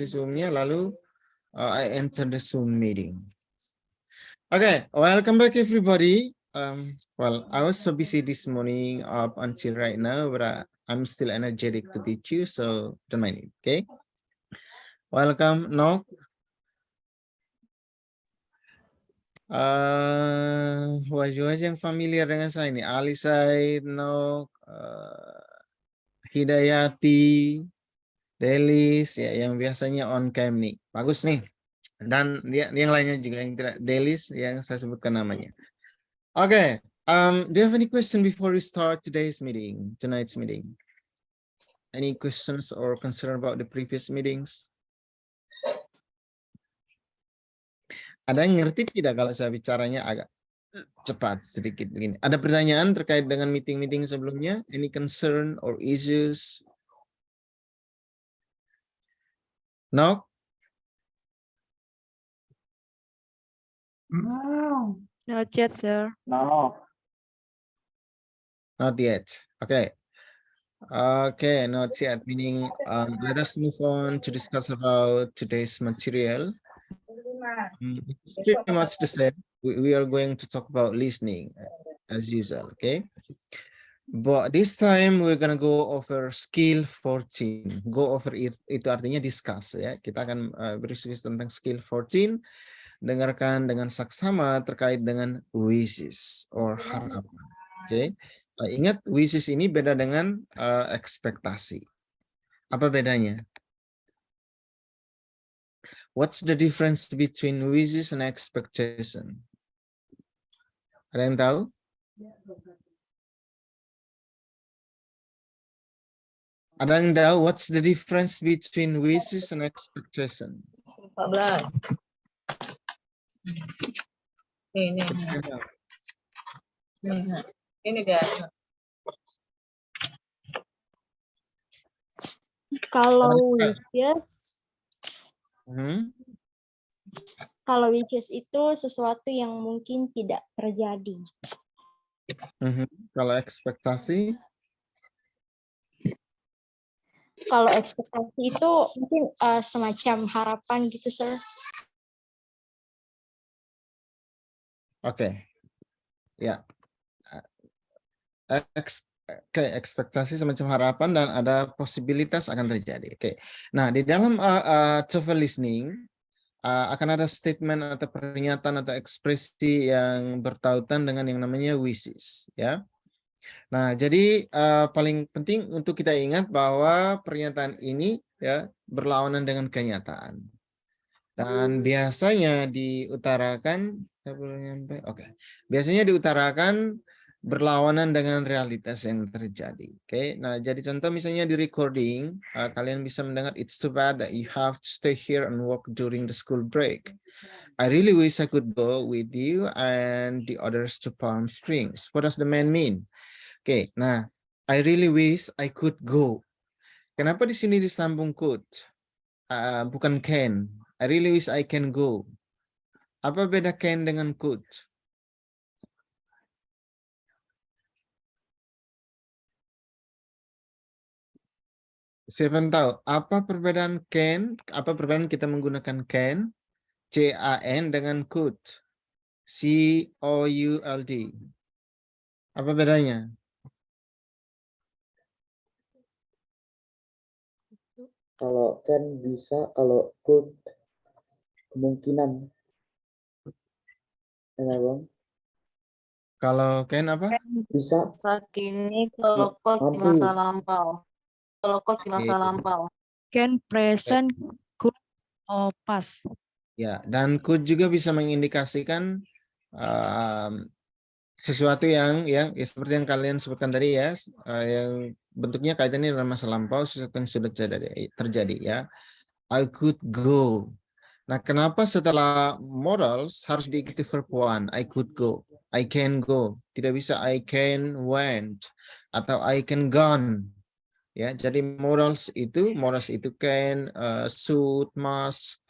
Zoom-nya, lalu I enter the Zoom meeting. Okay, welcome back everybody. Well, I was so busy this morning up until right now, but I'm still energetic to teach you, so don't mind it, okay? Welcome, Nok. Wajah-wajah yang familiar dengan saya ini, Alisai, Nok, Hidayati, Delis, ya, yang biasanya on cam nih. Bagus nih. Dan yang lainnya juga yang tidak, Delis yang saya sebutkan namanya. Okay, do you have any question before we start tonight's meeting? Any questions or concern about the previous meetings? Ada yang ngerti tidak kalau saya bicaranya agak cepat sedikit begini? Ada pertanyaan terkait dengan meeting-meeting sebelumnya? Any concern or issues? No? No. Not yet, sir. No. Not yet. Okay. Okay, not yet. Meaning, let us move on to discuss about today's material. It's pretty much the same. We are going to talk about listening as usual, okay? But this time we're gonna go over skill 14. Go over it, itu artinya discuss ya. Kita akan berdiskusi tentang skill 14. Dengarkan dengan saksama terkait dengan wishes or harapan. Oke. Ingat wishes ini beda dengan ekspektasi. Apa bedanya? What's the difference between wishes and expectation? Ada yang tahu? Ada yang tahu what's the difference between wishes and expectation? 14. Ini guys. Kalau wishes, kalau wishes itu sesuatu yang mungkin tidak terjadi. Kalau ekspektasi? Kalau ekspektasi itu mungkin semacam harapan gitu, sir. Oke. Ya. Ekspektasi semacam harapan dan ada posibilitas akan terjadi. Oke. Nah, di dalam TOEFL listening akan ada statement atau pernyataan atau ekspresi yang bertautan dengan yang namanya wishes, ya. Nah, jadi paling penting untuk kita ingat bahwa pernyataan ini ya berlawanan dengan kenyataan. Dan biasanya diutarakan, biasanya diutarakan berlawanan dengan realitas yang terjadi. Oke, nah jadi contoh misalnya di recording, kalian bisa mendengar it's too bad that you have to stay here and work during the school break. I really wish I could go with you and the others to Palm Springs. What does the man mean? Oke, nah I really wish I could go. Kenapa di sini disambung could? Bukan can. I really wish I can go. Apa beda can dengan could? Siapa yang tahu apa perbedaan can? Apa perbedaan kita menggunakan can, C-A-N dengan could, C-O-U-L-D? Apa bedanya? Kalau can bisa, kalau could kemungkinan. Enak bang? Kalau can apa? Bisa. Saat ini kalau coach di masa lampau. Kalau coach di masa lampau. Can, present, could, or past. Ya, dan could juga bisa mengindikasikan sesuatu yang ya seperti yang kalian sebutkan tadi ya, yang bentuknya kaitannya dengan masa lampau, sesuatu yang sudah terjadi ya. I could go. Nah, kenapa setelah modals harus diikuti verb one? I could go, I can go. Tidak bisa I can went atau I can gone. Ya, jadi modals itu can, should, must,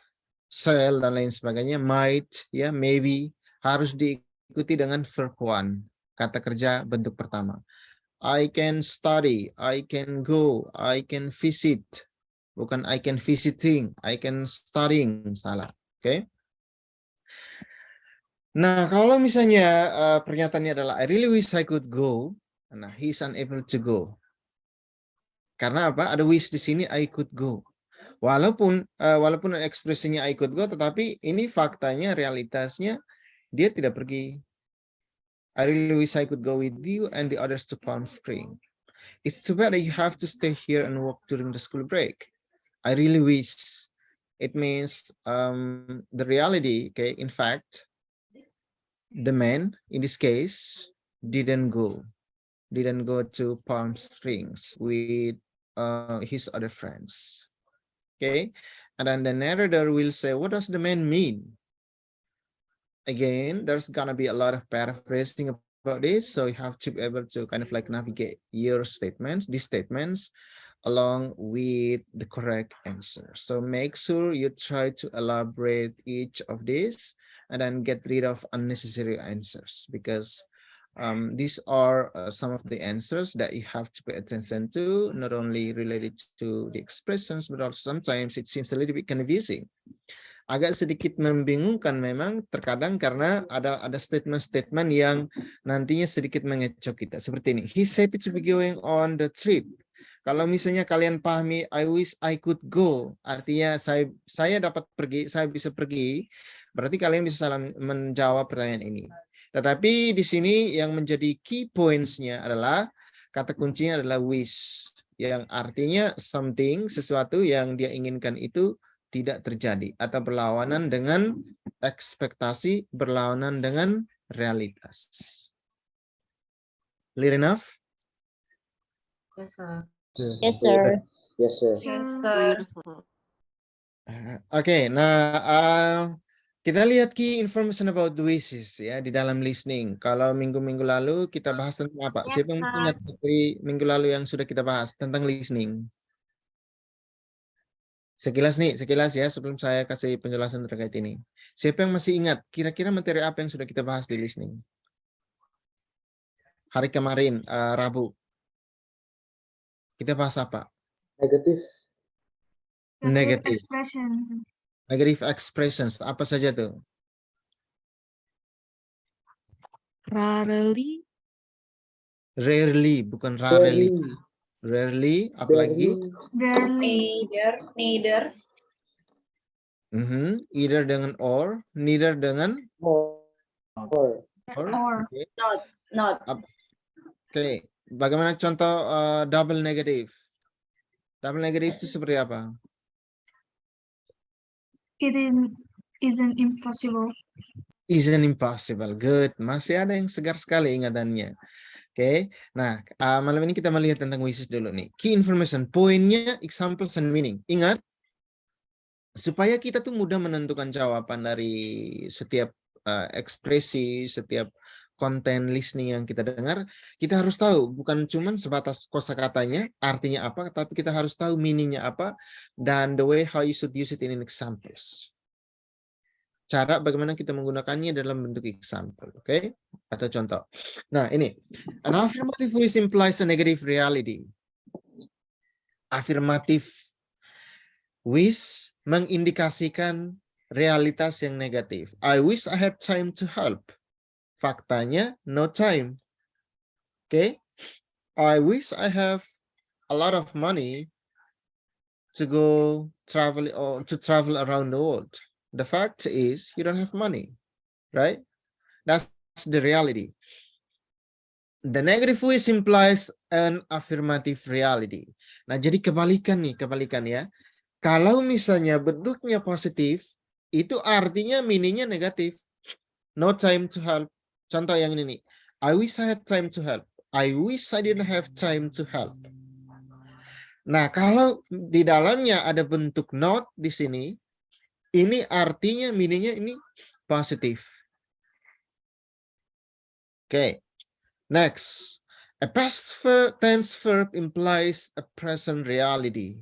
shall dan lain sebagainya, might, ya, maybe harus diikuti dengan verb one, kata kerja bentuk pertama. I can study, I can go, I can visit. bukan I can visiting, I can studying, salah. Oke. Nah, kalau misalnya pernyataannya adalah I really wish I could go, nah he's unable to go. Karena apa? Ada wish di sini I could go. Walaupun ekspresinya I could go, tetapi ini faktanya, realitasnya dia tidak pergi. I really wish I could go with you and the others to Palm Spring. It's too bad that you have to stay here and work during the school break. I really wish. It means the reality, okay, in fact, the man in this case didn't go to Palm Springs with his other friends. Okay, and then the narrator will say, what does the man mean? Again, there's gonna be a lot of paraphrasing about this, so you have to be able to kind of like navigate your statements, these statements, along with the correct answer. So make sure you try to elaborate each of these and then get rid of unnecessary answers, because these are some of the answers that you have to pay attention to, not only related to the expressions, but also sometimes it seems a little bit confusing. Agak sedikit membingungkan memang terkadang karena ada statement-statement yang nantinya sedikit mengecoh kita. Seperti ini, he's happy to be going on the trip. Kalau misalnya kalian pahami I wish I could go, artinya saya dapat pergi, saya bisa pergi, berarti kalian bisa salah menjawab pertanyaan ini. Tetapi di sini yang menjadi key points-nya adalah kata kuncinya adalah wish, yang artinya something, sesuatu yang dia inginkan itu tidak terjadi atau berlawanan dengan ekspektasi, berlawanan dengan realitas. Clear enough? Yes, sir. Yes, sir. Yes, sir. Yes, sir. Oke, nah kita lihat key information about the wishes ya di dalam listening. Kalau minggu-minggu lalu kita bahas tentang apa? Siapa yang ingat dari minggu lalu yang sudah kita bahas tentang listening? Sekilas ya sebelum saya kasih penjelasan terkait ini. Siapa yang masih ingat kira-kira materi apa yang sudah kita bahas di listening? Hari kemarin, Rabu. Kita bahas apa? Negatif. Negative expressions. Apa saja tuh? Rarely. Rarely, bukan rarely. Rarely, apalagi? Neither. Either dengan or, neither dengan Or. Okay. Not. Oke, bagaimana contoh double negative? Double negative itu seperti apa? It isn't impossible. Isn't impossible. Good. Masih ada yang segar sekali ingatannya. Oke. Nah, malam ini kita melihat tentang wishes dulu nih. Key information, poinnya, examples and meaning. Ingat, supaya kita tuh mudah menentukan jawaban dari setiap ekspresi, setiap konten listening yang kita dengar, kita harus tahu bukan cuma sebatas kosakatanya, artinya apa, tapi kita harus tahu meaningnya apa dan the way how you should use it in examples. Cara bagaimana kita menggunakannya dalam bentuk example, oke? Atau contoh. Nah, ini. An affirmative wish implies a negative reality. Affirmative wish mengindikasikan realitas yang negatif. I wish I had time to help. Faktanya, no time. Oke? I wish I have a lot of money to go travel or to travel around the world. The fact is you don't have money, right? That's the reality. The negative wish implies an affirmative reality. Nah, jadi kebalikan ya. Kalau misalnya bentuknya positif, itu artinya meaningnya negatif. No time to help. Contoh yang ini nih. I wish I had time to help. I wish I didn't have time to help. Nah, kalau di dalamnya ada bentuk not di sini, ini artinya meaningnya ini positif. Oke. Next. A past tense verb implies a present reality.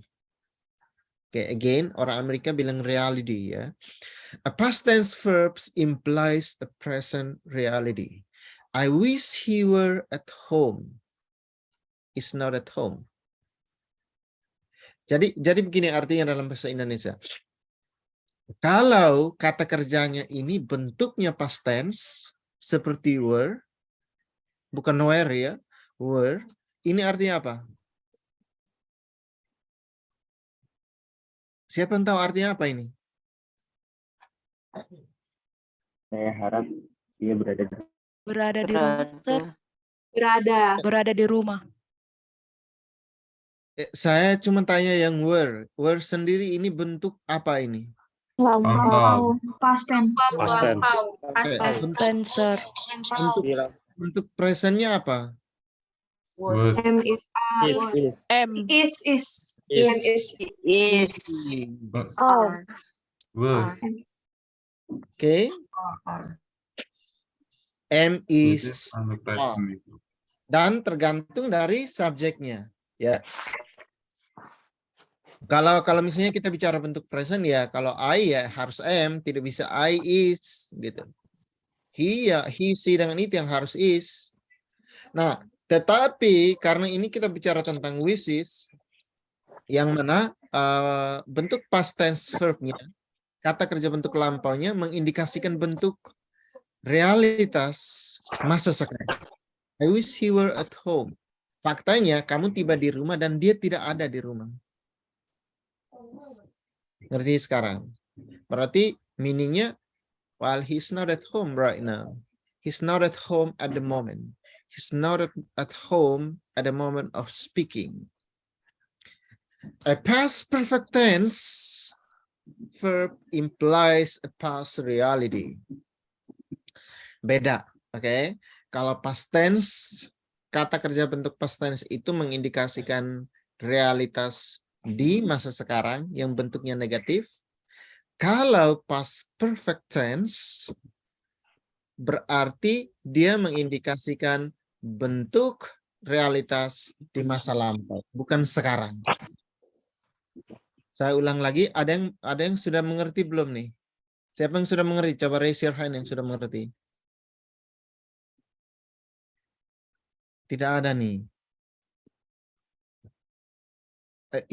Oke, again, orang Amerika bilang reality ya. A past tense verb implies a present reality. I wish he were at home. Is not at home. Jadi begini artinya dalam bahasa Indonesia. Kalau kata kerjanya ini bentuknya past tense seperti were, bukan were ya, were, ini artinya apa? Siapa yang tahu artinya apa ini? Saya harap dia berada di Berada di rumah, Sir. Berada. Berada di rumah. Saya cuma tanya yang were. Were sendiri ini bentuk apa ini? Lampau. Past tense. Past tense. Oke, Past tense, Sir. bentuk presentnya apa? Was. M is M. Is. M is Oh. Was. Oke. M is Anu present itu. dan tergantung dari subjeknya, ya. Kalau misalnya kita bicara bentuk present ya, kalau I ya harus am, tidak bisa I is gitu. He ya he she dengan itu yang harus is. Nah, tetapi karena ini kita bicara tentang which is, yang mana bentuk past tense verbnya, kata kerja bentuk lampaunya mengindikasikan bentuk realitas masa sekarang. I wish he were at home. Faktanya kamu tiba di rumah dan dia tidak ada di rumah. Ngerti sekarang? Berarti meaningnya, while he's not at home right now. He's not at home at the moment. He's not at home at the moment of speaking. A past perfect tense verb implies a past reality. Beda, oke? Kalau past tense, kata kerja bentuk past tense itu mengindikasikan realitas di masa sekarang yang bentuknya negatif. Kalau past perfect tense, berarti dia mengindikasikan bentuk realitas di masa lampau, bukan sekarang. Saya ulang lagi, ada yang sudah mengerti belum nih? Siapa yang sudah mengerti? Coba raise your hand yang sudah mengerti. Tidak ada nih.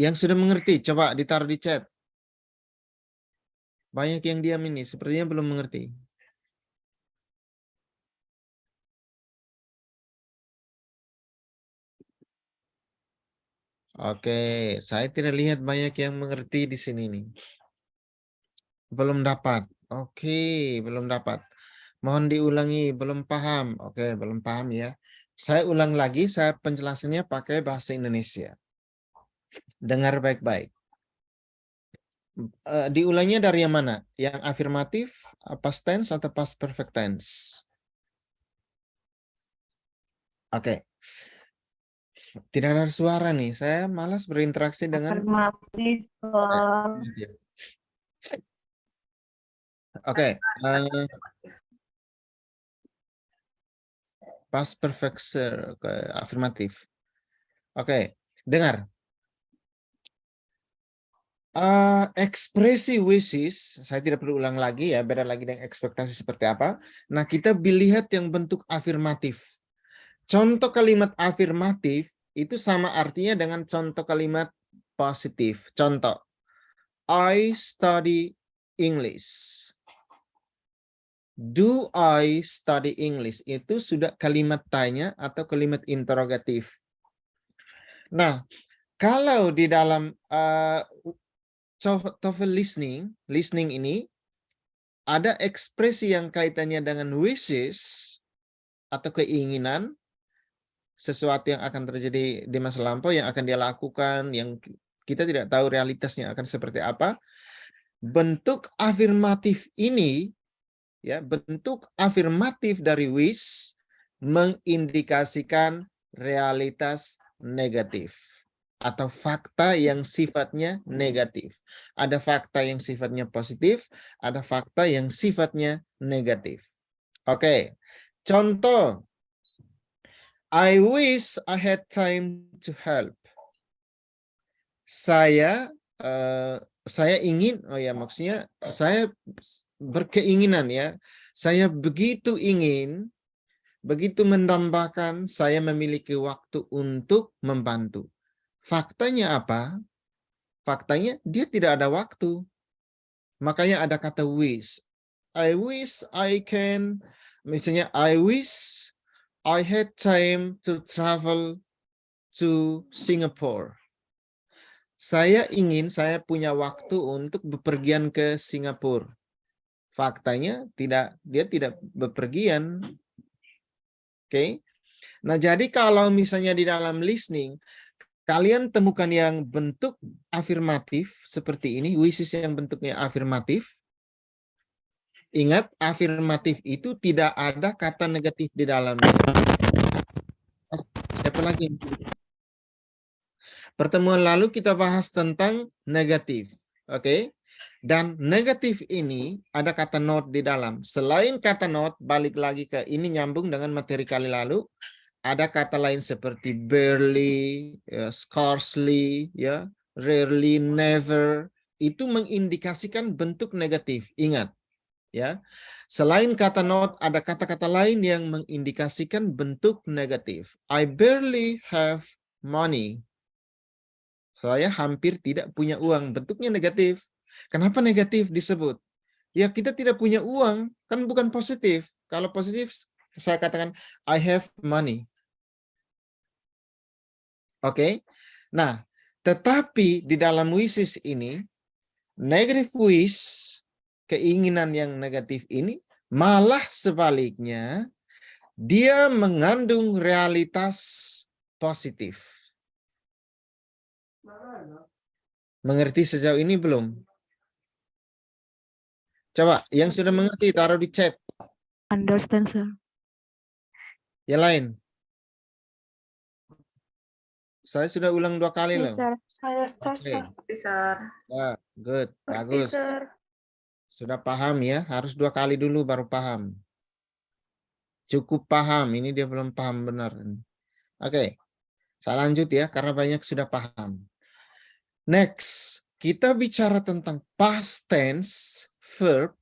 Yang sudah mengerti, coba ditaruh di chat. Banyak yang diam ini, sepertinya belum mengerti. Oke, saya tidak lihat banyak yang mengerti di sini nih. Belum dapat. Oke, belum dapat. Mohon diulangi, belum paham. Oke, belum paham ya. Saya ulang lagi, saya penjelasannya pakai bahasa Indonesia. Dengar baik-baik. Diulangnya dari yang mana? Yang afirmatif, past tense, atau past perfect tense? Oke. Tidak ada suara nih. Saya malas berinteraksi dengan... afirmatif. Oke. Past perfect afirmatif. Oke. Dengar. Ekspresi wishes, saya tidak perlu ulang lagi ya, beda lagi dengan ekspektasi seperti apa. Nah, kita lihat yang bentuk afirmatif. Contoh kalimat afirmatif itu sama artinya dengan contoh kalimat positif. Contoh, I study English. Do I study English? Itu sudah kalimat tanya atau kalimat interrogatif. Nah, kalau di dalam TOEFL listening ini ada ekspresi yang kaitannya dengan wishes atau keinginan, sesuatu yang akan terjadi di masa lampau yang akan dia lakukan, yang kita tidak tahu realitasnya akan seperti apa. Bentuk afirmatif ini, ya, bentuk afirmatif dari wish mengindikasikan realitas negatif atau fakta yang sifatnya negatif. Ada fakta yang sifatnya positif, ada fakta yang sifatnya negatif. Oke, contoh, I wish I had time to help. Saya ingin, maksudnya saya berkeinginan ya, saya begitu ingin, begitu mendambakan saya memiliki waktu untuk membantu. Faktanya apa? Faktanya dia tidak ada waktu. Makanya ada kata wish. I wish I can, misalnya I wish I had time to travel to Singapore. Saya punya waktu untuk bepergian ke Singapura. Faktanya dia tidak bepergian. Oke. Nah, jadi kalau misalnya di dalam listening kalian temukan yang bentuk afirmatif seperti ini, wishes yang bentuknya afirmatif. Ingat, afirmatif itu tidak ada kata negatif di dalamnya. Siapa lagi? Pertemuan lalu kita bahas tentang negatif. Oke. Dan negatif ini ada kata not di dalam. Selain kata not, balik lagi ke ini nyambung dengan materi kali lalu. Ada kata lain seperti barely, ya, scarcely, ya, rarely, never. Itu mengindikasikan bentuk negatif. Ingat, ya. Selain kata not, ada kata-kata lain yang mengindikasikan bentuk negatif. I barely have money. Saya hampir tidak punya uang. Bentuknya negatif. Kenapa negatif disebut? Ya, kita tidak punya uang, kan bukan positif. Kalau positif, saya katakan I have money. Oke. Nah, tetapi di dalam wishes ini, negative wish, keinginan yang negatif ini, malah sebaliknya, dia mengandung realitas positif. Mengerti sejauh ini belum? Coba, yang sudah mengerti, taruh di chat. Understand, sir. Yang lain. Saya sudah ulang 2 kali loh. Saya start, Oke. Sir. Ya, good, bagus. Sudah paham ya, harus 2 kali dulu baru paham. Cukup paham, ini dia belum paham benar. Oke, saya lanjut ya, karena banyak sudah paham. Next, kita bicara tentang past tense verb.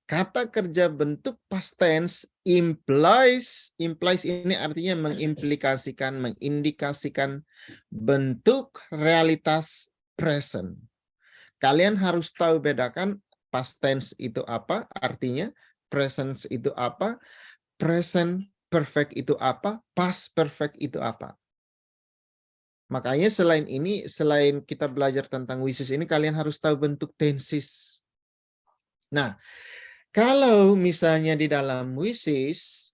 Kata kerja bentuk past tense implies ini artinya mengimplikasikan, mengindikasikan bentuk realitas present. Kalian harus tahu bedakan past tense itu apa, artinya present itu apa, present perfect itu apa, past perfect itu apa. Makanya selain kita belajar tentang wishes ini, kalian harus tahu bentuk tenses. Nah, kalau misalnya di dalam wishes,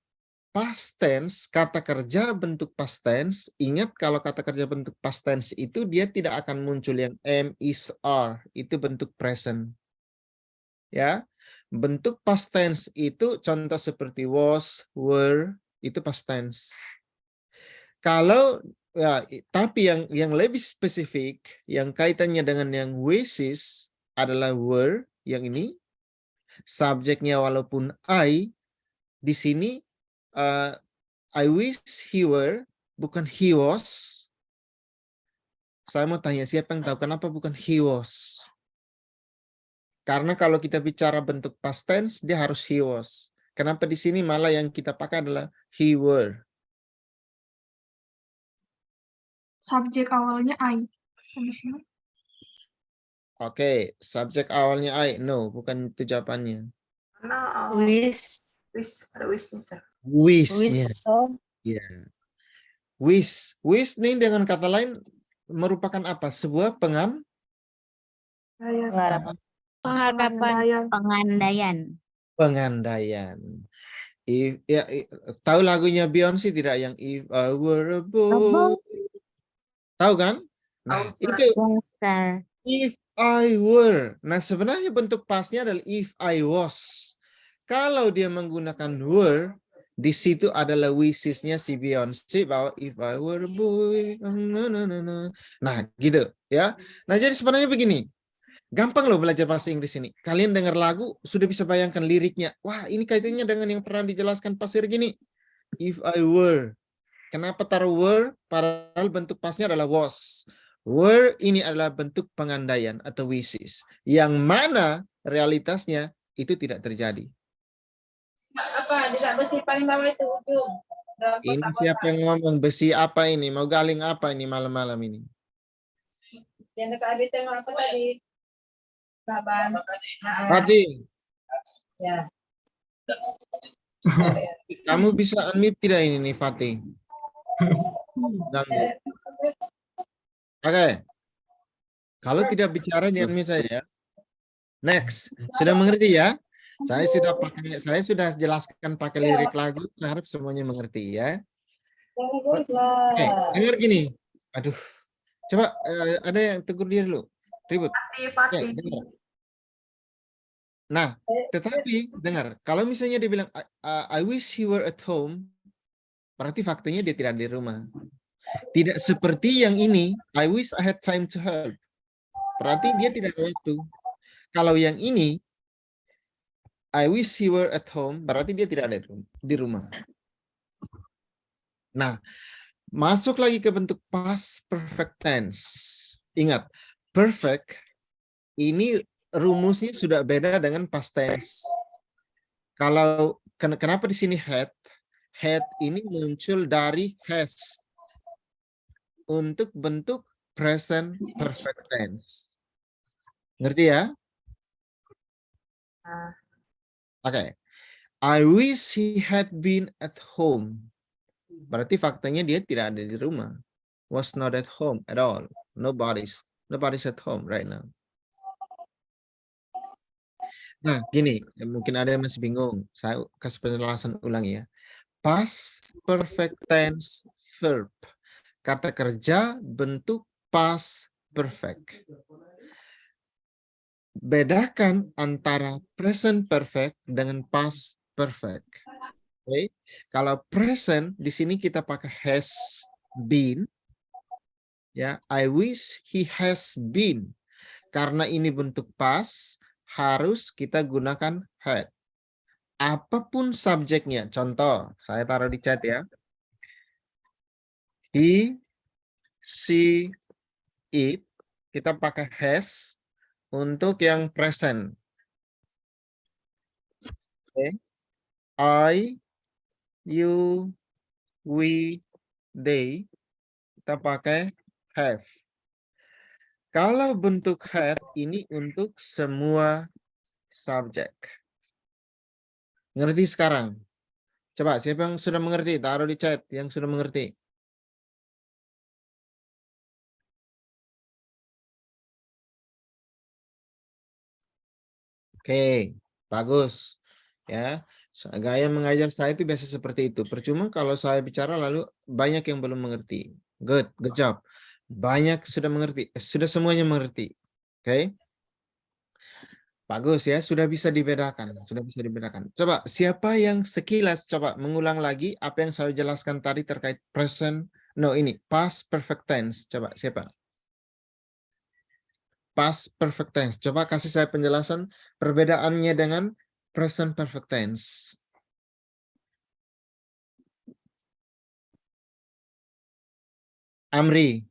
past tense, kata kerja bentuk past tense, ingat kalau kata kerja bentuk past tense itu dia tidak akan muncul yang am, is, are. Itu bentuk present. Ya, bentuk past tense itu contoh seperti was, were, itu past tense. Kalau ya, tapi yang lebih spesifik, yang kaitannya dengan yang wishes adalah were, yang ini. Subjeknya walaupun I, di sini I wish he were, bukan he was. Saya mau tanya, siapa yang tahu kenapa bukan he was? Karena kalau kita bicara bentuk past tense, dia harus he was. Kenapa di sini malah yang kita pakai adalah he were? Subjek awalnya I. Oke, subjek awalnya I. No, bukan itu jawabannya. Karena Wish. ada wishnya, Sir. Wish-nya. Ya. Wish. Wish ini dengan kata lain merupakan apa? Sebuah pengandaian. Tahu lagunya Beyonce tidak yang If I Were a Boy? Tahu kan? Nah, itu if I were. Nah, sebenarnya bentuk pasnya adalah if I was. Kalau dia menggunakan were, di situ adalah wishes-nya si Beyonce bahwa if I were a boy. Nah, gitu ya. Nah, jadi sebenarnya begini. Gampang loh belajar bahasa Inggris ini. Kalian dengar lagu, sudah bisa bayangkan liriknya. Wah, ini kaitannya dengan yang pernah dijelaskan pasir gini. If I were. Kenapa taruh were? Padahal bentuk pasnya adalah was. Were ini adalah bentuk pengandaian atau wishes. Yang mana realitasnya itu tidak terjadi. Apa? Tidak besi paling bawah itu ujung. Ini siapa yang ngomong besi apa ini? Mau galing apa ini malam-malam ini? Yang dekat habis tengok apa tadi? Kapan? Fatih, Ya. kamu bisa unmute tidak ini nih Fatih? Ganggu. Oke. Kalau tidak bicara di unmute saya. Next, sudah mengerti ya? Saya sudah jelaskan pakai lirik lagu, harap semuanya mengerti ya. Oke, dengar gini. Aduh. Coba ada yang tegur dia dulu. Ribut. Oke, dengar. Nah, tetapi dengar, kalau misalnya dia bilang I wish he were at home, berarti faktanya dia tidak di rumah. Tidak seperti yang ini, I wish I had time to help. Berarti dia tidak ada waktu. Kalau yang ini, I wish he were at home, berarti dia tidak ada di rumah. Nah, masuk lagi ke bentuk past perfect tense. Ingat, perfect ini rumusnya sudah beda dengan past tense. Kalau kenapa di sini had? Had ini muncul dari has untuk bentuk present perfect tense. Ngerti ya? Oke. I wish he had been at home. Berarti faktanya dia tidak ada di rumah. Was not at home at all. Nobody's at home right now. Nah, gini, mungkin ada yang masih bingung. Saya kasih penjelasan ulang ya. Past perfect tense verb. Kata kerja bentuk past perfect. Bedakan antara present perfect dengan past perfect. Oke. Kalau present di sini kita pakai has been. Ya, I wish he has been. Karena ini bentuk past, harus kita gunakan had. Apapun subjeknya, contoh, saya taruh di chat ya. He, she, it, kita pakai has untuk yang present. Okay. I, you, we, they, kita pakai have. Kalau bentuk had ini untuk semua subjek. Ngerti sekarang? Coba siapa yang sudah mengerti? Taruh di chat yang sudah mengerti. Oke, bagus. Ya, gaya mengajar saya itu biasa seperti itu. Percuma kalau saya bicara lalu banyak yang belum mengerti. Good job. Banyak sudah mengerti, sudah semuanya mengerti. Oke. Bagus ya, sudah bisa dibedakan, Coba siapa yang sekilas coba mengulang lagi apa yang saya jelaskan tadi terkait present, past perfect tense. Coba siapa? Past perfect tense. Coba kasih saya penjelasan perbedaannya dengan present perfect tense. Amri.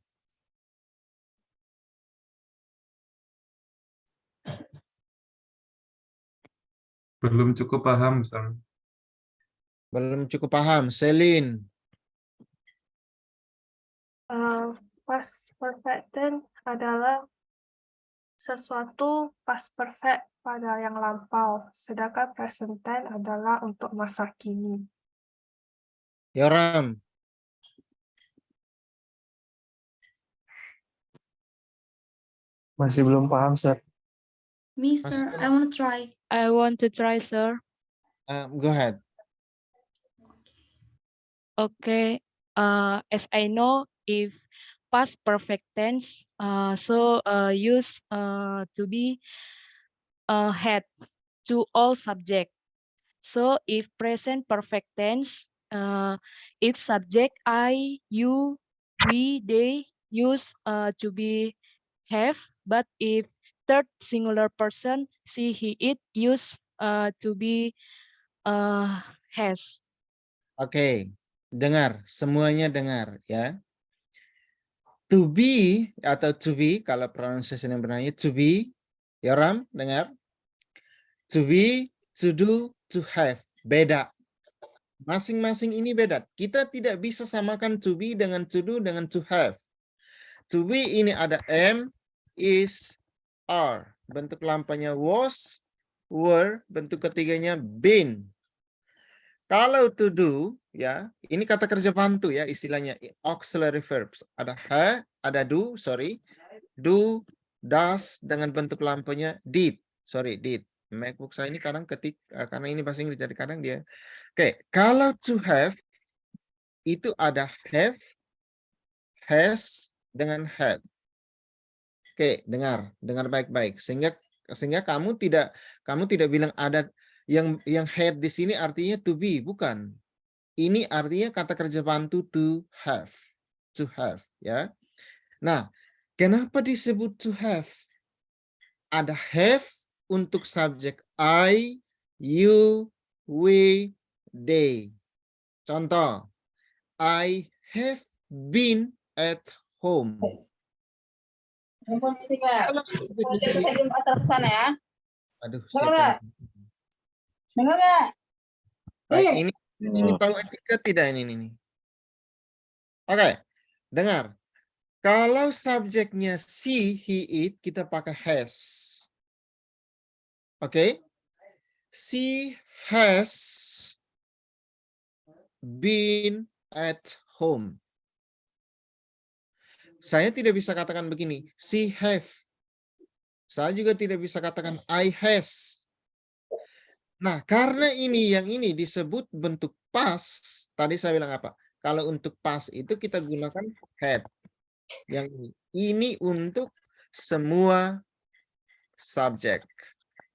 Belum cukup paham, Ustaz. Belum cukup paham. Selin. Past perfect tense adalah sesuatu past perfect pada yang lampau, sedangkan present tense adalah untuk masa kini. Yoram. Masih belum paham, Sir. Me, sir, I want to try. I want to try, sir. Go ahead. Okay. As I know, if past perfect tense, use to be had to all subject. So if present perfect tense, if subject I, you, we, they use to be have, but if third singular person she, he, it use to be has. Oke, dengar, semuanya dengar ya. To be atau to be, kalau pronunciation yang benarnya to be, Yoram, dengar. To be, to do, to have, beda. Masing-masing ini beda. Kita tidak bisa samakan to be dengan to do dengan to have. To be ini ada am, is, are. Bentuk lampanya was, were. Bentuk ketiganya been. Kalau to do, ya, ini kata kerja bantu ya istilahnya, auxiliary verbs. Ada ada do, do, does dengan bentuk lampanya did. Did. MacBook saya ini kadang ketik karena ini bahasa Inggris jadi kadang dia. Oke, kalau to have itu ada have, has dengan had. Oke, dengar baik-baik sehingga kamu tidak bilang ada yang had di sini artinya to be, bukan. Ini artinya kata kerja bantu to have ya. Nah, kenapa disebut to have? Ada have untuk subjek I, you, we, they. Contoh, I have been at home. Kalau subjek itu- ya. Aduh, Dengar siapa? Dengar nggak? Baik, ini tahu etika tidak ini? Oke, dengar. Kalau subjeknya she, he, it, kita pakai has. Oke? She has been at home. Saya tidak bisa katakan begini, she have. Saya juga tidak bisa katakan I has. Nah, karena yang ini disebut bentuk past, tadi saya bilang apa? Kalau untuk past itu kita gunakan had. Yang ini untuk semua subjek.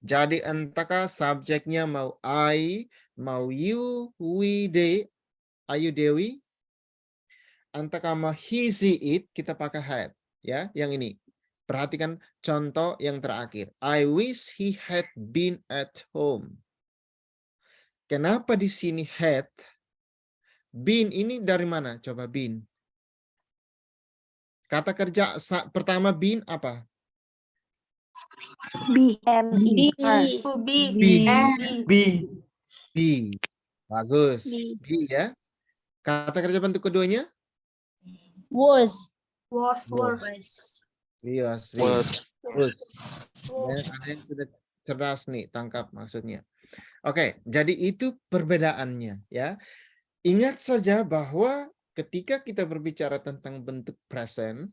Jadi entahkah subjeknya mau I, mau you, we, they, ayu, Dewi, entahkah mau he, she, it, kita pakai had. Ya, yang ini. Perhatikan contoh yang terakhir. I wish he had been at home. Kenapa di sini had? Been ini dari mana? Coba been. Kata kerja pertama been apa? Be. Be. Bagus. Be. Be ya. Kata kerja bentuk keduanya? Was. were. Yes. Bagus. Ya, ada yang sudah cerdas nih, tangkap maksudnya. Oke, jadi itu perbedaannya ya. Ingat saja bahwa ketika kita berbicara tentang bentuk present,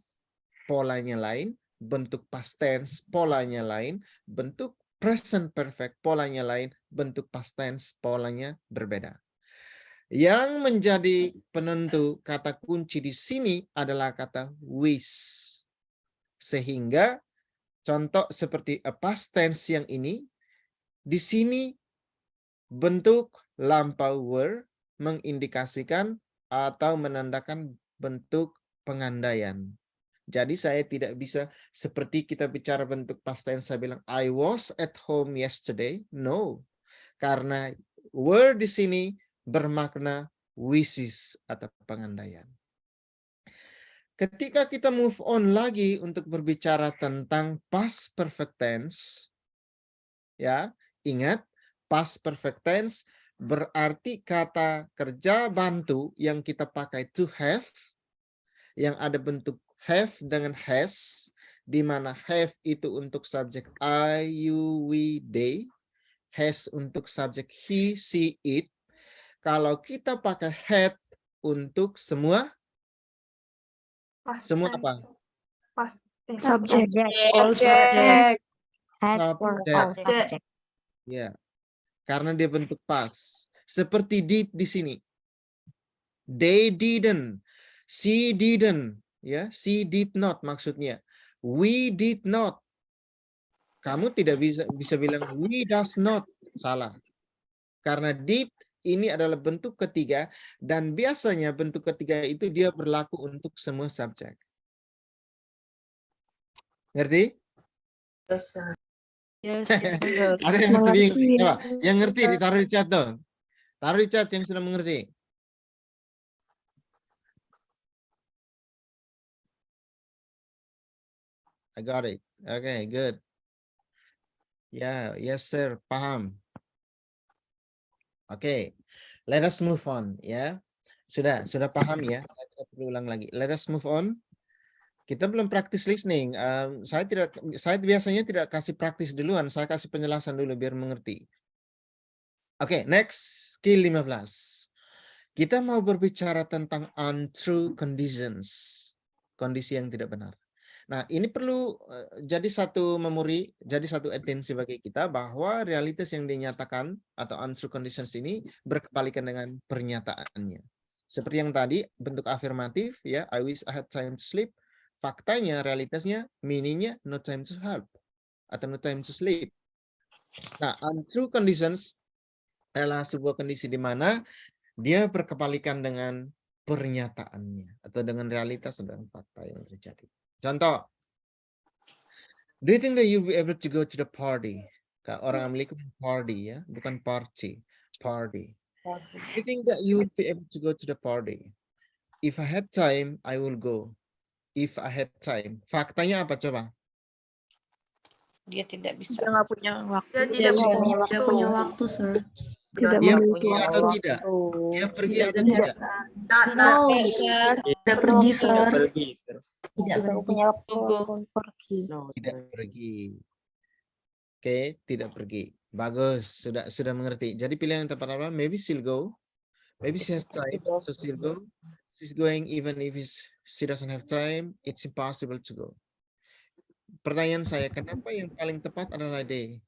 polanya lain, bentuk past tense, polanya lain, bentuk present perfect, polanya lain, bentuk past tense, polanya berbeda. Yang menjadi penentu kata kunci di sini adalah kata wish. Sehingga contoh seperti a past tense yang ini, di sini bentuk lampau were mengindikasikan atau menandakan bentuk pengandaian. Jadi saya tidak bisa seperti kita bicara bentuk past tense, saya bilang I was at home yesterday. No. Karena were di sini bermakna wishes atau pengandaian. Ketika kita move on lagi untuk berbicara tentang past perfect tense, ya, ingat past perfect tense berarti kata kerja bantu yang kita pakai to have, yang ada bentuk have dengan has, di mana have itu untuk subjek I, you, we, they, has untuk subjek he, she, it. Kalau kita pakai had untuk semua Past apa? tense. Subject. All subject. Subject. Ya, karena dia bentuk past. Seperti did di sini. They didn't. She didn't. Ya, she did not maksudnya. We did not. Kamu tidak bisa bilang we does not. Salah. Karena did ini adalah bentuk ketiga dan biasanya bentuk ketiga itu dia berlaku untuk semua subjek. Ngerti? Yes. Ada yang masih bingung. Coba, yang ngerti ditaruh di chat dong. Taruh di chat yang sudah mengerti. I got it. Okay, good. Yeah, yes sir, paham. Oke, let us move on ya. Sudah paham ya? Saya perlu ulang lagi. Let us move on. Kita belum praktis listening. Saya biasanya tidak kasih praktis duluan, saya kasih penjelasan dulu biar mengerti. Oke, next skill 15. Kita mau berbicara tentang untrue conditions, kondisi yang tidak benar. Nah, ini perlu jadi satu memori, jadi satu atensi bagi kita bahwa realitas yang dinyatakan atau untrue conditions ini berkebalikan dengan pernyataannya. Seperti yang tadi, bentuk afirmatif, ya, I wish I had time to sleep. Faktanya, realitasnya, meaningnya, no time to help atau no time to sleep. Nah, untrue conditions adalah sebuah kondisi di mana dia berkebalikan dengan pernyataannya atau dengan realitas dan fakta yang terjadi. Contoh, do you think that you'll be able to go to the party? Orang Amerika party, ya, bukan party, party. Do you think that you will be able to go to the party? If I had time, I will go. If I had time. Faktanya apa coba? Dia tidak bisa. Dia nggak punya waktu. Dia tidak punya Tidak punya waktu, sir. Tidak Dia memiliki pergi atau waktu. tidak? Dia pergi Tidak, atau tidak. tidak? No, Sir. tidak pergi, sir. Tidak punya waktu Tunggu. untuk pergi. Tidak pergi. Oke, tidak pergi. Bagus, sudah mengerti. Jadi pilihan yang tepat adalah maybe she'll go. Maybe she has time, so she'll go. She's going even if she doesn't have time, it's impossible to go. Pertanyaan saya, kenapa yang paling tepat adalah D?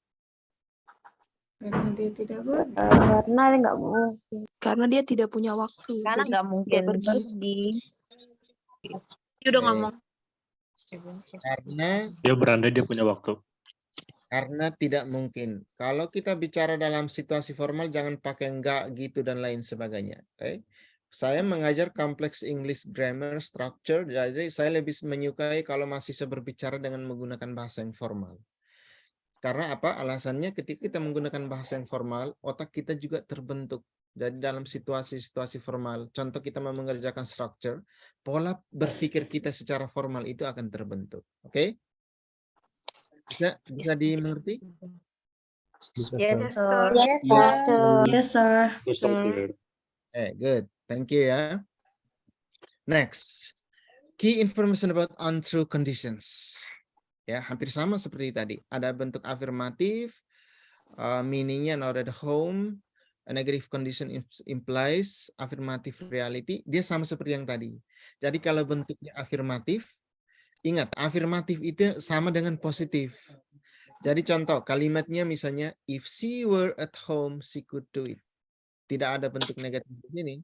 Karena dia tidak pergi. Karena nggak mungkin. Karena dia tidak punya waktu. Karena Jadi nggak mungkin dia pergi. pergi. Dia udah Oke. ngomong. Karena Dia berandai dia punya waktu. Karena tidak mungkin. Kalau kita bicara dalam situasi formal, jangan pakai enggak, gitu, dan lain sebagainya. Oke? Saya mengajar kompleks English grammar structure, jadi saya lebih menyukai kalau mahasiswa berbicara dengan menggunakan bahasa yang formal. Karena apa? Alasannya ketika kita menggunakan bahasa yang formal, otak kita juga terbentuk. Jadi dalam situasi-situasi formal, contoh kita mau mengerjakan structure, pola berpikir kita secara formal itu akan terbentuk. Oke? Bisa dimengerti? Yes, sir. Yes, sir. Yes, sir. Good. Thank you ya. Next, key information about untrue conditions. Ya, hampir sama seperti tadi. Ada bentuk afirmatif, meaningnya not at home, a negative condition implies affirmative reality. Dia sama seperti yang tadi. Jadi kalau bentuknya afirmatif, ingat afirmatif itu sama dengan positif. Jadi contoh kalimatnya misalnya, if she were at home, she could do it. Tidak ada bentuk negatif di sini.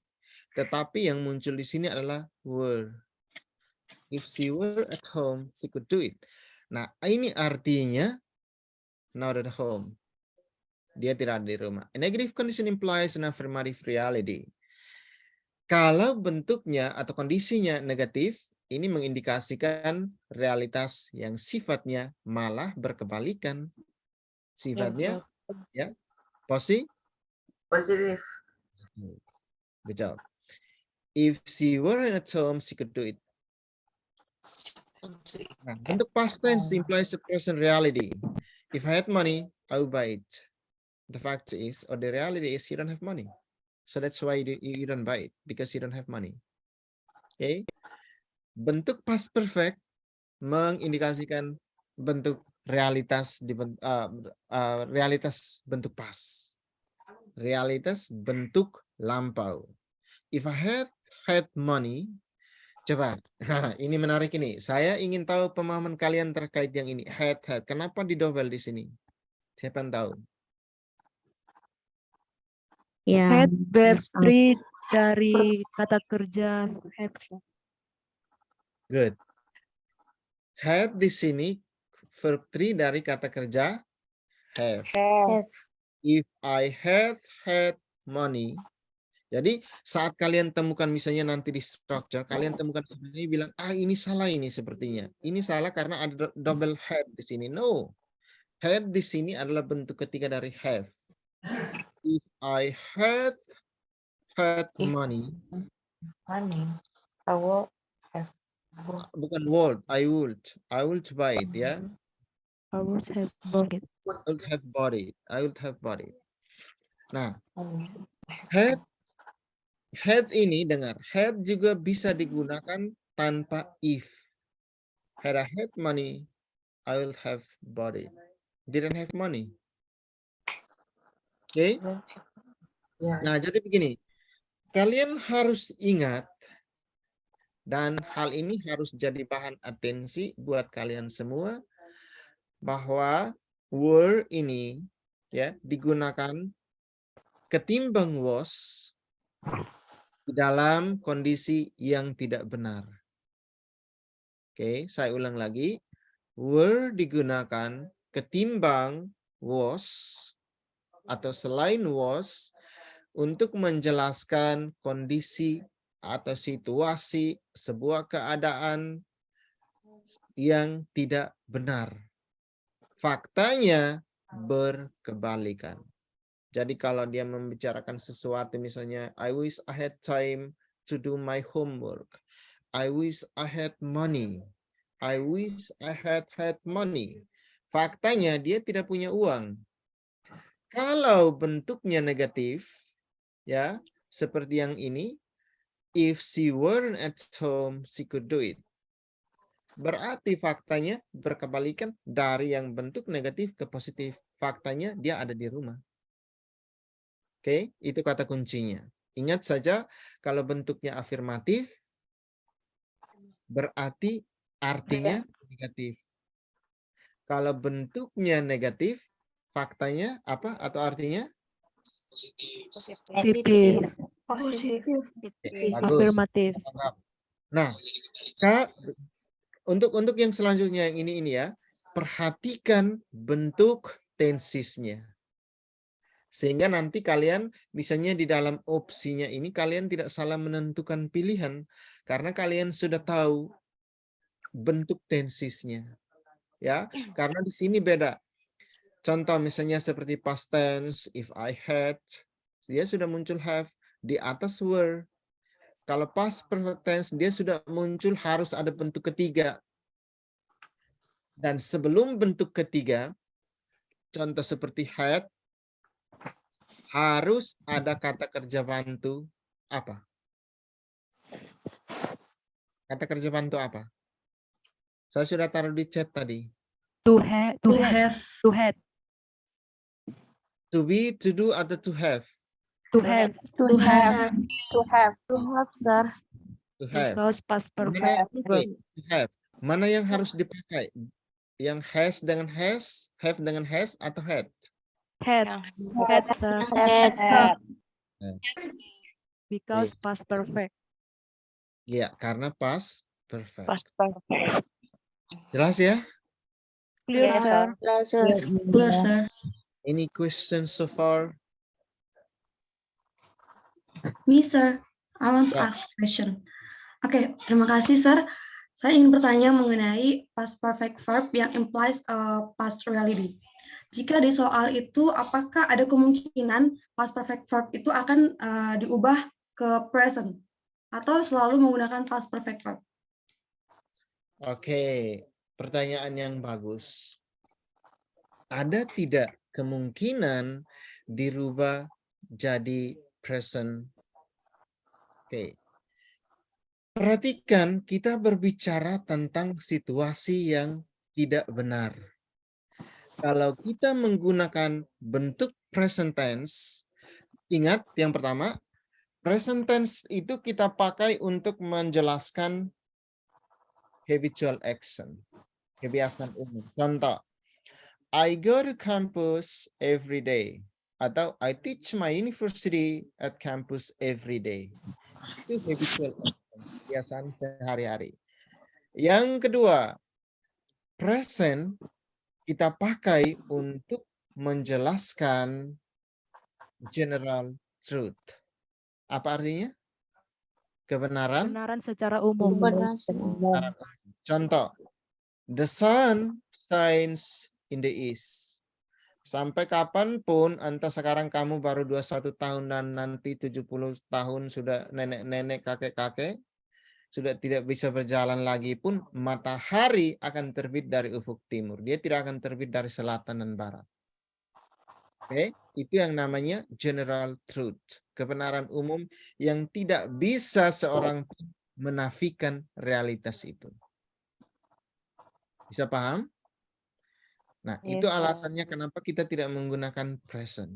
Tetapi yang muncul di sini adalah were. If she were at home, she could do it. Nah, ini artinya not at home. Dia tidak ada di rumah. A negative condition implies an affirmative reality. Kalau bentuknya atau kondisinya negatif, ini mengindikasikan realitas yang sifatnya malah berkebalikan. Sifatnya ya positif. Good job. If she were at home, she could do it. Nah, bentuk past tense implies a present reality. If I had money, I would buy it. The fact is, or the reality is, you don't have money. So that's why you don't buy it, because you don't have money. Okay? Bentuk past perfect mengindikasikan bentuk realitas di realitas bentuk past. Realitas bentuk lampau. If I had money, coba, ini menarik ini. Saya ingin tahu pemahaman kalian terkait yang ini. Had. Kenapa didobel di sini? Siapa yang tahu? Ya. Had verb 3 dari kata kerja have. Good. Had di sini verb 3 dari kata kerja have. If I had money. Jadi saat kalian temukan misalnya nanti di structure, kalian temukan ini bilang, ini salah ini sepertinya. Ini salah karena ada double had di sini. No. Had di sini adalah bentuk ketiga dari have. If I had money. I will have. Bukan would, I would buy it, ya. I would have bought it. I would have bought it. Nah, had ini dengar, had juga bisa digunakan tanpa if. Had I had money, I will have bought it. Didn't have money. Oke? Nah, jadi begini. Kalian harus ingat dan hal ini harus jadi bahan atensi buat kalian semua bahwa were ini ya digunakan ketimbang was di dalam kondisi yang tidak benar. Oke, saya ulang lagi. Were digunakan ketimbang was atau selain was untuk menjelaskan kondisi atau situasi sebuah keadaan yang tidak benar. Faktanya berkebalikan. Jadi kalau dia membicarakan sesuatu misalnya, I wish I had time to do my homework. I wish I had money. I wish I had money. Faktanya dia tidak punya uang. Kalau bentuknya negatif, ya, seperti yang ini, if she weren't at home, she could do it. Berarti faktanya berkebalikan dari yang bentuk negatif ke positif. Faktanya dia ada di rumah. Oke, itu kata kuncinya. Ingat saja, kalau bentuknya afirmatif, berarti artinya negatif. Kalau bentuknya negatif, faktanya apa atau artinya? Positif. Positif. Bagus. Afirmatif. Nah, untuk yang selanjutnya yang ini ya, perhatikan bentuk tensisnya. Sehingga nanti kalian misalnya di dalam opsinya ini kalian tidak salah menentukan pilihan karena kalian sudah tahu bentuk tensisnya. Ya, karena di sini beda. Contoh misalnya seperti past tense, if I had, dia sudah muncul have, di atas were. Kalau past perfect tense, dia sudah muncul harus ada bentuk ketiga. Dan sebelum bentuk ketiga, contoh seperti had, harus ada kata kerja bantu apa? Kata kerja bantu apa? Saya sudah taruh di chat tadi. To have. To have. To have. To be, to do, atau to have? To have. To have. To have. To have, sir. To have. Because past Mana, perfect. to have. Mana yang harus dipakai? Yang has dengan has, have dengan has, atau had? Had. Had, sir. Had. Because past perfect. Ya, karena past perfect. Past perfect. Jelas ya? Clear, Yes, sir. Yes, clear, sir. Any questions so far? Me, sir. I want to Ya. ask question. Oke, terima kasih, sir. Saya ingin bertanya mengenai past perfect verb yang implies past reality. Jika di soal itu, apakah ada kemungkinan past perfect verb itu akan diubah ke present? Atau selalu menggunakan past perfect verb? Oke, pertanyaan yang bagus. Ada tidak kemungkinan dirubah jadi present? Oke. Perhatikan, kita berbicara tentang situasi yang tidak benar. Kalau kita menggunakan bentuk present tense, ingat yang pertama, present tense itu kita pakai untuk menjelaskan habitual action, kebiasaan umum. Contoh, I go to campus every day. Atau I teach my university at campus every day. Itu habitual action, kebiasaan sehari-hari. Yang kedua, present kita pakai untuk menjelaskan general truth. Apa artinya? Kebenaran. Kebenaran secara umum. Kebenaran. Contoh, the sun shines in the east. Sampai kapanpun, entah sekarang kamu baru 21 tahun dan nanti 70 tahun sudah nenek-nenek, kakek-kakek, sudah tidak bisa berjalan lagi pun, matahari akan terbit dari ufuk timur. Dia tidak akan terbit dari selatan dan barat. Oke, itu yang namanya general truth. Kebenaran umum yang tidak bisa seorang menafikan realitas itu. Bisa paham? Nah, Yes, itu sir. alasannya kenapa kita tidak menggunakan present.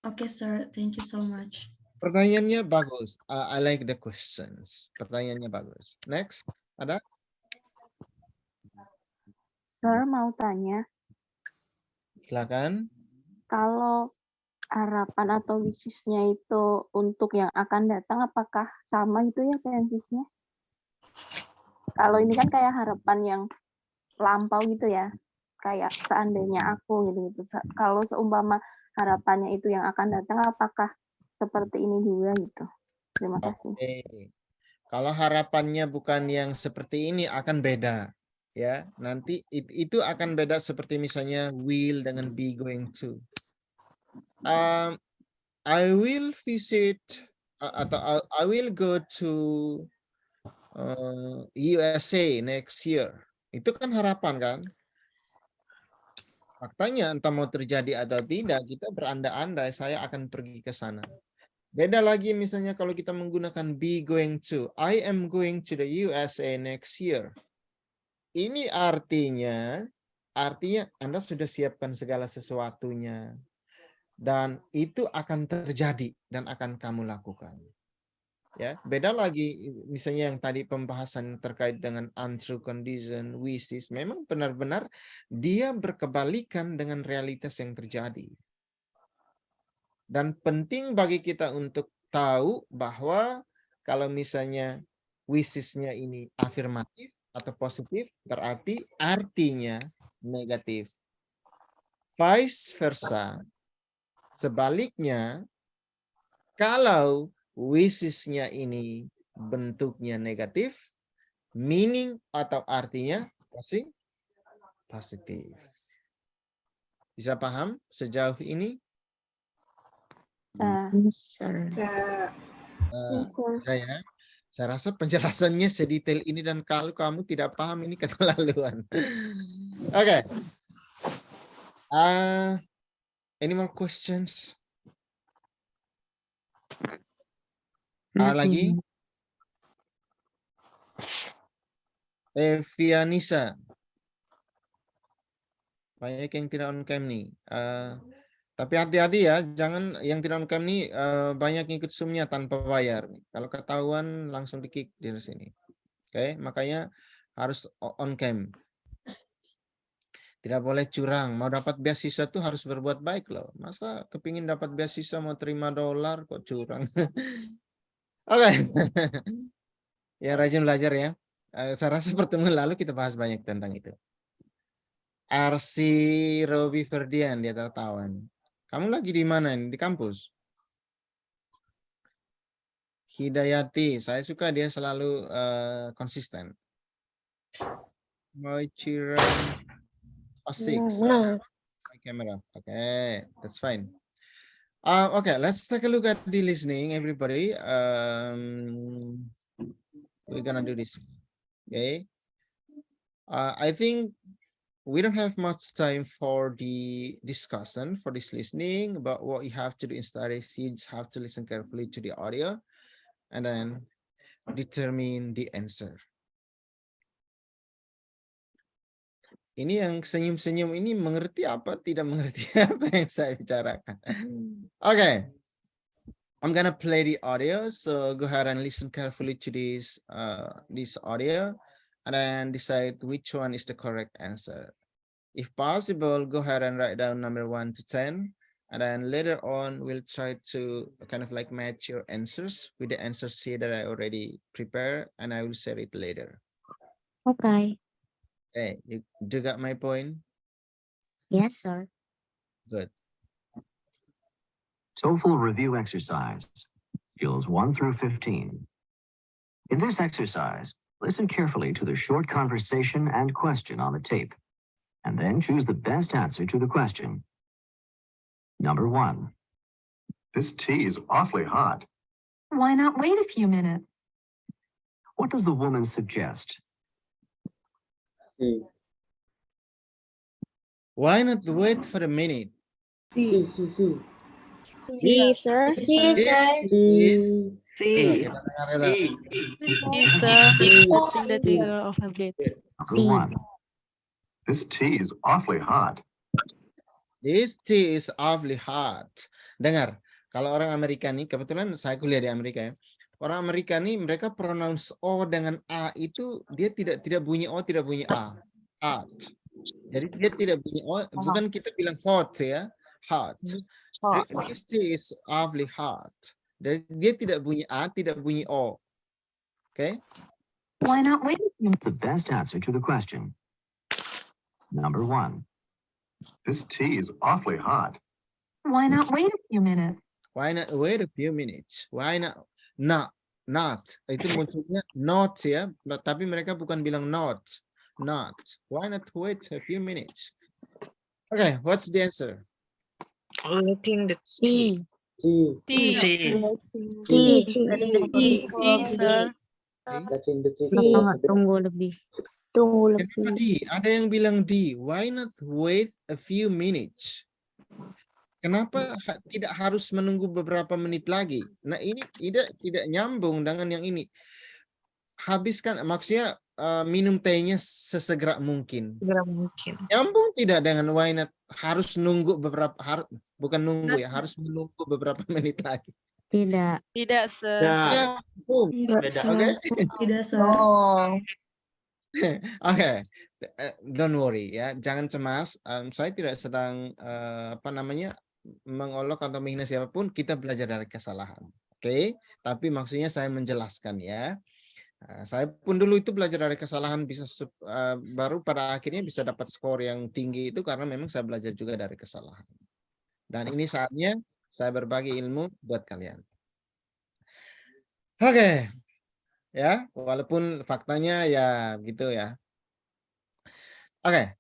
Oke, sir. Thank you so much. Pertanyaannya bagus. I like the questions. Pertanyaannya bagus. Next, ada? Sir, mau tanya, Silakan. kalau harapan atau wishes-nya itu untuk yang akan datang, apakah sama itu ya tensesnya? Kalau ini kan kayak harapan yang lampau gitu ya, kayak seandainya aku gitu. Kalau seumpama harapannya itu yang akan datang, apakah seperti ini juga gitu? Terima kasih. Oke. Kalau harapannya bukan yang seperti ini akan beda. Ya, nanti itu akan beda seperti misalnya will dengan be going to. I will visit atau I will go to USA next year. Itu kan harapan kan? Faktanya entah mau terjadi atau tidak, kita berandai-andai saya akan pergi ke sana. Beda lagi misalnya kalau kita menggunakan be going to. I am going to the USA next year. Ini artinya Anda sudah siapkan segala sesuatunya. Dan itu akan terjadi dan akan kamu lakukan. Ya, beda lagi misalnya yang tadi pembahasan terkait dengan untrue condition, wishes, memang benar-benar dia berkebalikan dengan realitas yang terjadi. Dan penting bagi kita untuk tahu bahwa kalau misalnya wishes-nya ini afirmatif atau positif, berarti artinya negatif. Vice versa. Sebaliknya, kalau wishes-nya ini bentuknya negatif, meaning atau artinya positif. Bisa paham sejauh ini? Ya. Saya rasa penjelasannya sedetail ini dan kalau kamu tidak paham ini keterlaluan. Oke. Any more questions? Lagi? Vianisa. Banyak yang tidak on cam nih. Tapi hati-hati ya, jangan yang tidak on cam nih banyak ikut Zoom-nya tanpa bayar. Kalau ketahuan langsung di-kick di sini. Oke, makanya harus on cam. Tidak boleh curang. Mau dapat beasiswa tuh harus berbuat baik loh. Masa kepingin dapat beasiswa mau terima $, kok curang? Oke. Ya rajin belajar ya. Saya rasa pertemuan lalu kita bahas banyak tentang itu. Arsi Robi Ferdian dia tertawan. Kamu lagi di mana ini? Di kampus? Hidayati, saya suka dia selalu konsisten. Moichiran asik. My camera. Okay, that's fine. Okay, let's take a look at the listening, everybody. We're gonna do this. Okay. I think we don't have much time for the discussion, for this listening, but what you have to do instead is you just have to listen carefully to the audio and then determine the answer. Ini yang senyum-senyum ini mengerti apa, tidak mengerti apa yang saya bicarakan. Okay. I'm gonna play the audio, so go ahead and listen carefully to this audio and then decide which one is the correct answer. If possible, go ahead and write down number 1 to 10, and then later on we'll try to kind of like match your answers with the answers here that I already prepared, and I will share it later. Okay. Okay, you got my point? Yes, sir. Good. TOEFL review exercise, skills 1 through 15. In this exercise, listen carefully to the short conversation and question on the tape, and then choose the best answer to the question. Number 1. This tea is awfully hot. Why not wait a few minutes? What does the woman suggest? Why not wait for a minute? See, sir. See, sir. Is Kita dengar ya. C, sir. Touching the trigger of a blade. Number 1. This tea is awfully hot. This tea is awfully hot. Dengar, kalau orang Amerika nih, kebetulan saya kuliah di Amerika ya. Orang Amerika nih mereka pronounce O dengan A itu dia tidak bunyi O, tidak bunyi A. Hot. Jadi dia tidak bunyi O, bukan kita bilang hot ya. Hot. This tea is awfully hot. Dia tidak bunyi A, tidak bunyi O. Okay? Why not wait a few minutes? The best answer to the question. Number 1. This tea is awfully hot. Why not wait a few minutes? Why not wait a few minutes? Why not? Not. Itu munculnya not ya, tapi mereka bukan bilang not. Why not wait a few minutes? Okay, what's the answer? Letting the C. C, sir. Tunggu lebih. Tunggu Kenapa lebih. D? Ada yang bilang D. Why not wait a few minutes? Kenapa tidak harus menunggu beberapa menit lagi? Nah ini tidak nyambung dengan yang ini. Habiskan, maksudnya minum tehnya sesegera mungkin. segera mungkin. Nyambung tidak dengan why not harus nunggu beberapa bukan nunggu ya, harus menunggu beberapa menit lagi. Tidak. Tidak, sir. Ya, boom. Oke. Tidak, sir. Oh, Oke, don't worry ya, jangan cemas. Saya tidak sedang mengolok atau menghina siapapun. Kita belajar dari kesalahan, oke? Tapi maksudnya saya menjelaskan ya. Saya pun dulu itu belajar dari kesalahan bisa baru pada akhirnya bisa dapat skor yang tinggi itu karena memang saya belajar juga dari kesalahan. Dan ini saatnya saya berbagi ilmu buat kalian. Oke. Ya, walaupun faktanya ya gitu ya. Oke.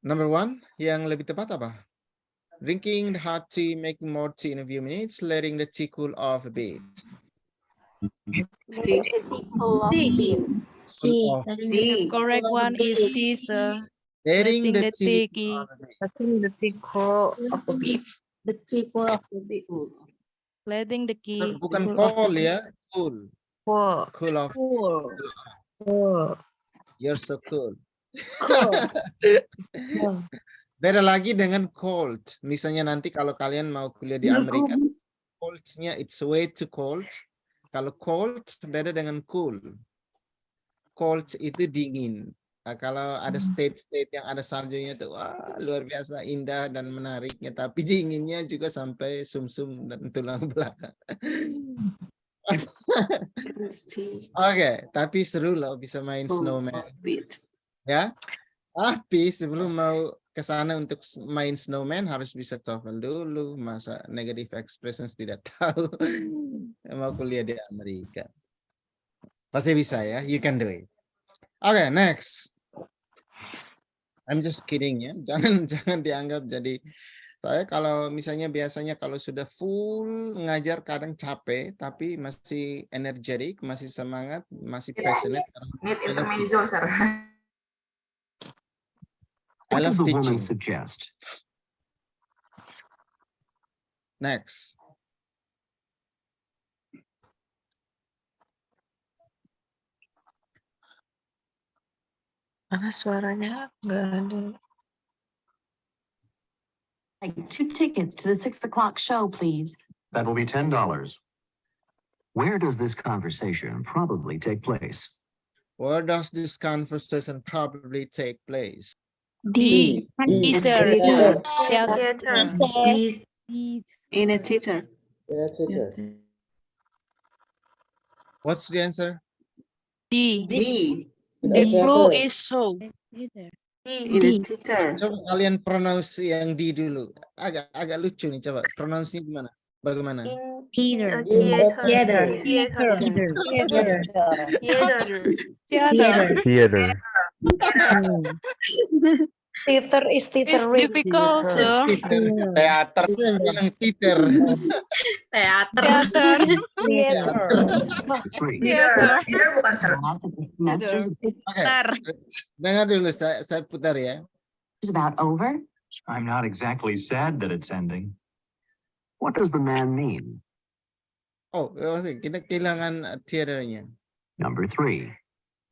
Number 1 yang lebih tepat apa? Drinking the hot tea, making more tea in a few minutes, letting the tea cool off a bit. C. The correct one is C, sir. Letting the tea tea letting the tea cool of a bit. The tea cool of the bit. letting the key bukan cool off cool the ya, cool. Cool. Cool off. Cool. You're so cool. Cool. Beda lagi dengan cold. Misalnya nanti kalau kalian mau kuliah di Amerika, coldnya it's way too cold. Kalau cold beda dengan cool. Cold itu dingin. Nah, kalau ada state-state yang ada saljunya tuh wah luar biasa indah dan menariknya, tapi dinginnya juga sampai sumsum dan tulang belakang. Oke, tapi seru loh bisa main snowman. Ya. Tapi sebelum mau ke sana untuk main snowman harus bisa TOEFL dulu. Masa negative expressions tidak tahu. Mau kuliah di Amerika. Pasti bisa ya. You can do it. Oke, next. I'm just kidding ya. Jangan dianggap jadi saya kalau misalnya biasanya kalau sudah full ngajar kadang capek tapi masih energetic, masih semangat, masih passionate. Need intermezzo, sir. What does the woman teaching. suggest? Next. Mana suaranya nggak ada. Like 2 tickets to the 6 o'clock show, please. That will be $10. Where does this conversation probably take place? Where does this conversation probably take place? D. Teacher. In a theater. What's the answer? D. D. The blue is so. In a theater. Coba kalian pronounce yang D dulu. Agak lucu nih, coba pronounce-nya gimana? Bagaimana? Theater. Theater. Theater is theater. It's difficult, sir. Teater. Bilang teater. Theater. Three. Theater bukan sir. Oke. Dengar dulu, saya putar ya. It's about over. I'm not exactly sad that it's ending. What does the man mean? Oh, kita kehilangan theaternya. Number 3.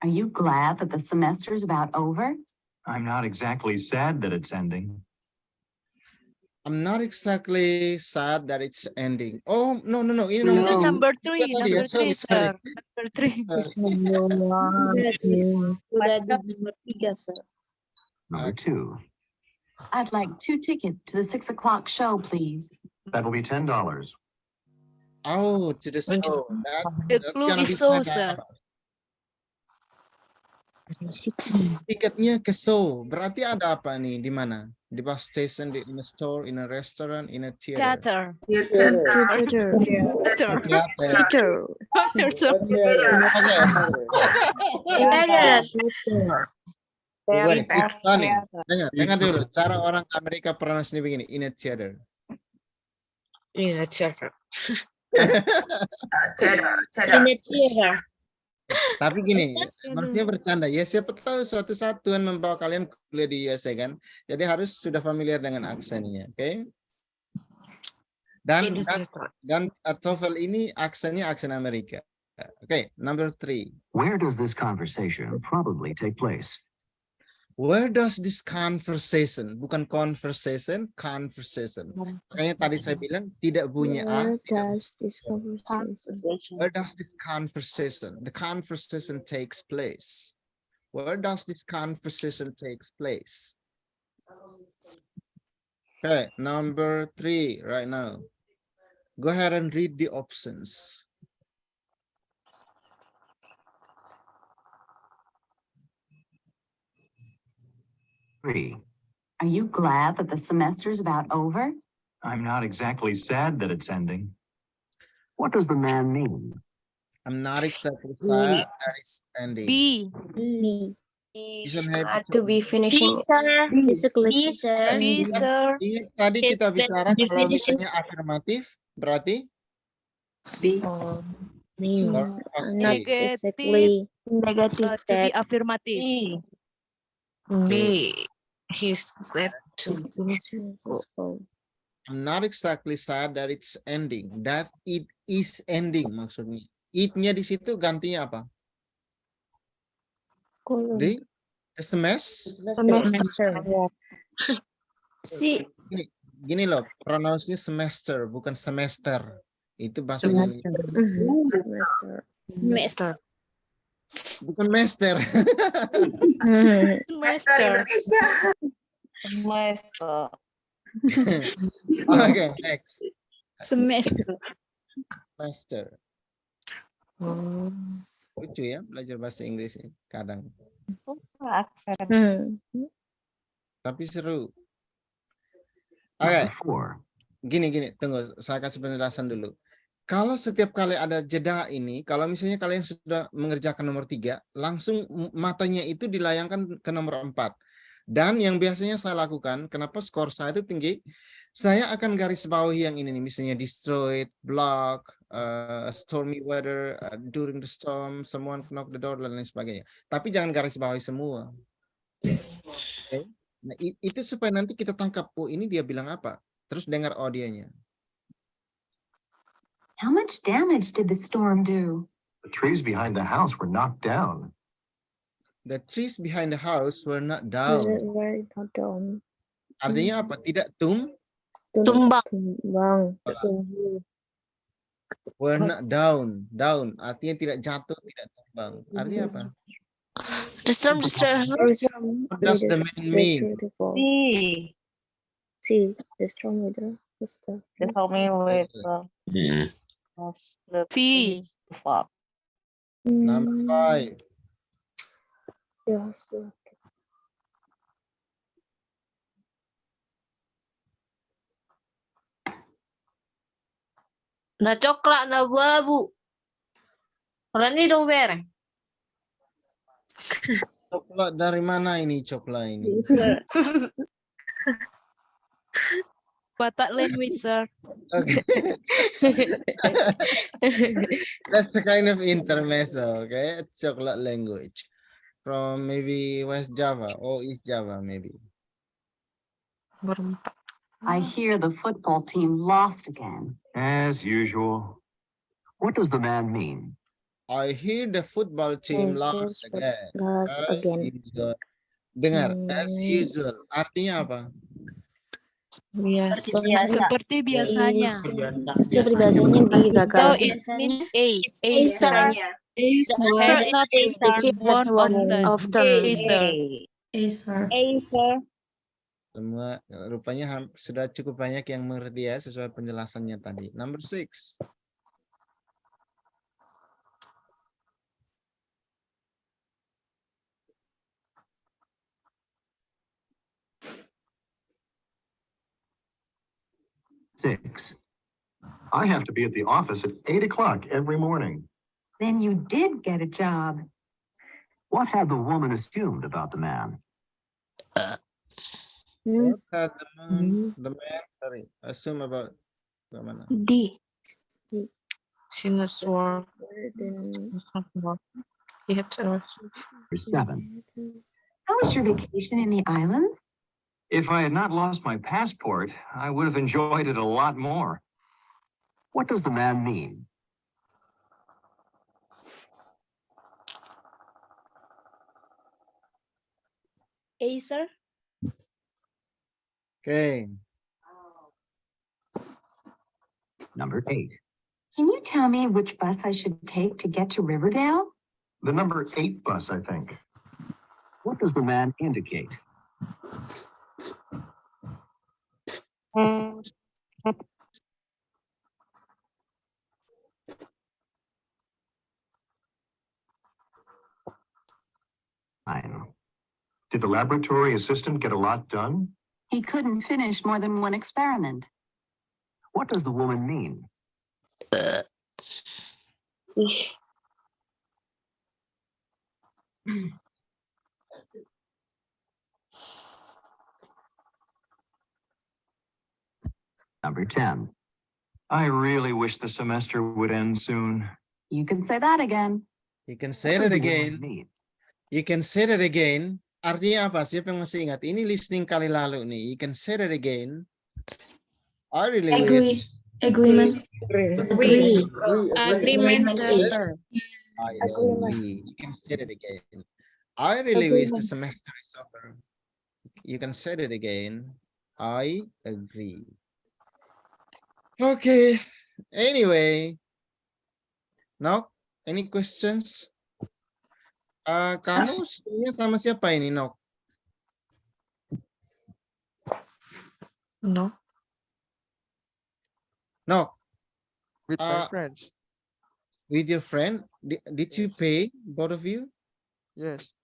Are you glad that the semester's about over? I'm not exactly sad that it's ending. I'm not exactly sad that it's ending. Oh, no. Ini Itu nomor number 3, tadi ya, number 3, sorry. sir. Number 3. Sudah di nomor 3, sir. Number 2. I'd like 2 tickets to the 6 o'clock show, please. That will be $10. Oh, to the show. The That's clue gonna is be so, $10. sir. Tiketnya ke show. Berarti ada apa nih? Di mana? Di bus station, in a store, in a restaurant, in a theater. Theater. Theater. Wait, it's funny. Dengar dulu. Cara orang Amerika pronounce ini begini. In a theater. In a theater. In a theater. Tapi gini, maksudnya bercanda. Ya siapa tahu suatu saat Tuhan membawa kalian kuliah di USA kan. Jadi harus sudah familiar dengan aksennya, oke? Dan TOEFL ini aksennya aksen Amerika. Oke, number 3. Where does this conversation probably take place? Where does this conversation, bukan conversation, conversation. Makanya tadi saya bilang tidak bunyi A. Where does this conversation? Where does this conversation? The conversation takes place. Where does this conversation takes place? Okay, number 3 right now. Go ahead and read the options. Are you glad that the semester's about over? I'm not exactly sad that it's ending. What does the man mean? I'm not exactly sad that it's ending. B. He's glad to be finishing. Basically, B, sir. Ingat tadi kita bicara kalau misalnya afirmatif, berarti B. Not basically negative. To be affirmative. B. He's glad to be successful. I'm not exactly sad that it's ending. That it is ending maksudnya. It-nya di situ gantinya apa? Di semester. Si. Gini loh, pronounce-nya semester bukan semester. Itu bahasa Indonesia. Semester. Bukan master. Semester. Semester. Okay, next. Semester. Semester. Lucu ya belajar bahasa Inggris ya, kadang. Tapi seru. Oke. Gini, tunggu. Saya kasih penjelasan dulu. Kalau setiap kali ada jeda ini, kalau misalnya kalian sudah mengerjakan nomor 3, langsung matanya itu dilayangkan ke nomor 4. Dan yang biasanya saya lakukan, kenapa skor saya itu tinggi, saya akan garis bawahi yang ini nih, misalnya destroyed, block, stormy weather, during the storm, someone knock the door, dan lain sebagainya. Tapi jangan garis bawahi semua. Okay. Nah, itu supaya nanti kita tangkap, oh ini dia bilang apa. Terus dengar audionya. How much damage did the storm do? The trees behind the house were knocked down. The trees behind the house were not down. Artinya apa? Tidak tumbang. Were not down. Down. Artinya tidak jatuh, tidak tumbang. Artinya apa? The storm destroyed. What does the man mean? See, the storm weather. The stormy weather. The V. Number 5. Yes, Nah coklat nah abu. Orang ini dong ber. Coklat dari mana ini coklat ini? Batak language, sir. Okay. That's the kind of intermezzo, okay? Chocolate language. From maybe West Java or East Java, maybe. I hear the football team lost again. As usual. What does the man mean? I hear the football team lost again. As usual. Dengar, as usual. Artinya apa? Seperti biasanya. Seperti biasanya di So gagal. it means A. A, Sir. has not been one often. A, sir. A, sir. Semua rupanya sudah cukup banyak yang mengerti ya sesuai penjelasannya tadi. Number 6. Six. I have to be at the office at 8 o'clock every morning. Then you did get a job. What had the woman assumed about the man? What had the man assume about the man? D. Sinus work. Number 7. How was your vacation in the islands? If I had not lost my passport, I would have enjoyed it a lot more. What does the man mean? A, sir. Okay. Number 8. Can you tell me which bus I should take to get to Riverdale? The number 8 bus, I think. What does the man indicate? Nine. Did the laboratory assistant get a lot done? He couldn't finish more than one experiment. What does the woman mean? Number 10. I really wish the semester would end soon. You can say that again. You can say What does that the woman again. mean? You can say that again. Artinya apa? Siapa yang masih ingat? Ini listening kali lalu nih. You can say that again. I really wish. Agreement. Agreement, sir. I agree. You can say that again. I really wish the semester is over. You can say that again. I agree. Okay. Anyway. Nok, any questions? Kamu studinya sama siapa ini, Nok? No. Nok, With my friends. with your friend, did you pay, both of you? Yes.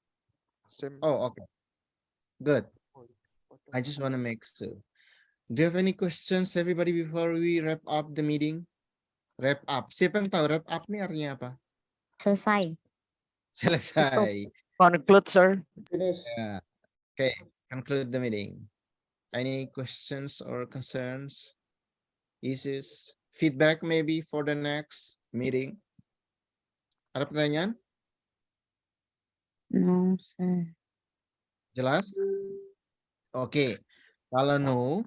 Same. Oh, okay. Good. I just want to make sure. Do you have any questions, everybody, before we wrap up the meeting? Wrap up. Siapa yang tahu wrap up nih artinya apa? Selesai. Selesai. Conclude, sir. Yeah. Okay. Conclude the meeting. Any questions or concerns? Issues? Feedback maybe for the next meeting? Ada pertanyaan? No, sir. Jelas? Oke. Kalau no,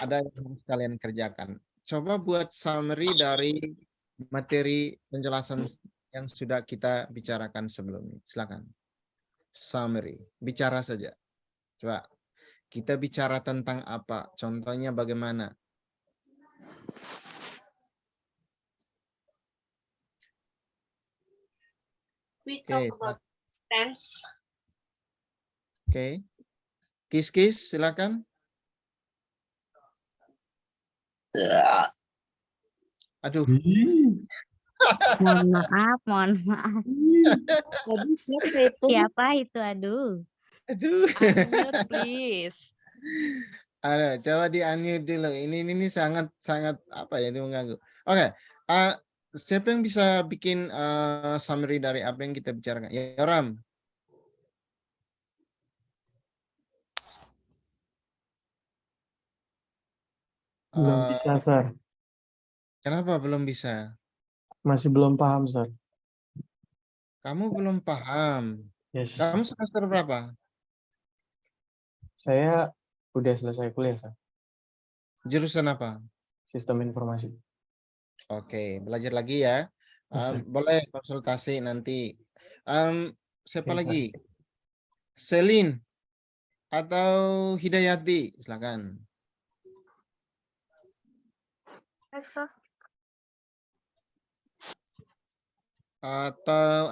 ada yang harus kalian kerjakan. Coba buat summary dari materi penjelasan yang sudah kita bicarakan sebelumnya. Silakan. Summary. Bicara saja. Coba. Kita bicara tentang apa? Contohnya bagaimana? We Okay. talk about stance. Oke. Kis, silakan. Aduh. Mohon maaf. Siapa itu? Aduh. Unmute, please. Ada, coba di unmute dulu. Ini sangat apa ya, itu mengganggu. Oke. Siapa yang bisa bikin summary dari apa yang kita bicarakan? Ya, Yoram. Belum bisa, Sir. Kenapa belum bisa? Masih belum paham, Sir. Kamu belum paham. Yes. Kamu semester berapa? Saya udah selesai kuliah, Sir. Jurusan apa? Sistem informasi. Oke, belajar lagi ya. Boleh konsultasi nanti. Siapa Oke, Sir. lagi? Selin atau Hidayati, silakan. Atau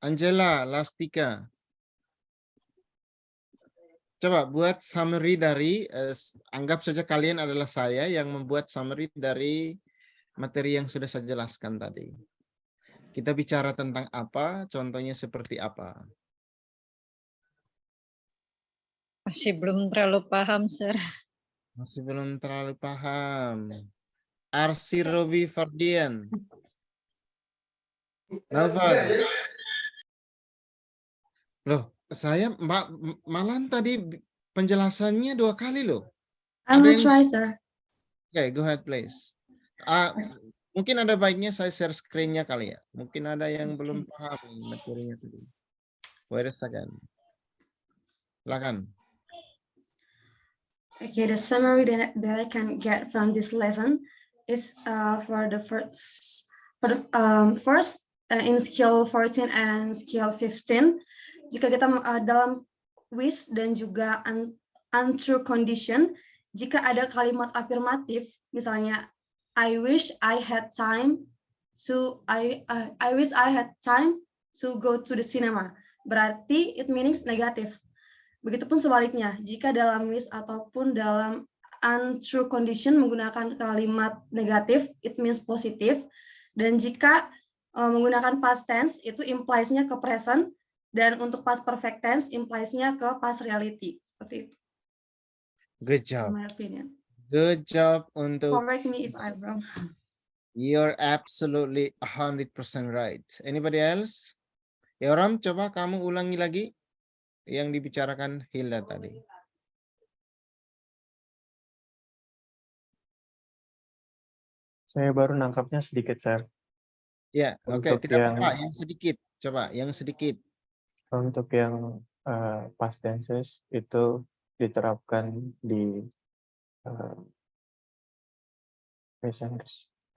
Angela Lastika. Coba buat summary dari, anggap saja kalian adalah saya yang membuat summary dari materi yang sudah saya jelaskan tadi. Kita bicara tentang apa, contohnya seperti apa. Masih belum terlalu paham, Sir. Masih belum terlalu paham. Arsi Robi Fardian. Novel. Loh, saya malahan tadi penjelasannya 2 kali loh. I will try, sir. Okay, go ahead please. Mungkin ada baiknya saya share screen-nya kali ya. Mungkin ada yang belum paham materinya tadi. Wait a second. Silakan. Okay, the summary that I can get from this lesson is for the first in skill 14 and skill 15. Jika kita dalam wish dan juga untrue condition, jika ada kalimat afirmatif, misalnya I wish I had time to I wish I had time to go to the cinema. Berarti it means negatif. Begitupun sebaliknya, jika dalam wish ataupun dalam untrue condition menggunakan kalimat negatif, it means positif. Dan jika menggunakan past tense, itu implies-nya ke present. Dan untuk past perfect tense, implies-nya ke past reality. Seperti itu. Good job. In my opinion. Good job untuk. Correct me if I'm wrong. You're absolutely 100% right. Anybody else? Yoram, coba kamu ulangi lagi yang dibicarakan Hilda tadi. Saya baru nangkapnya sedikit, Sir. Ya, oke, Untuk tidak apa-apa. Yang sedikit, coba, yang sedikit. Untuk yang past tenses itu diterapkan di present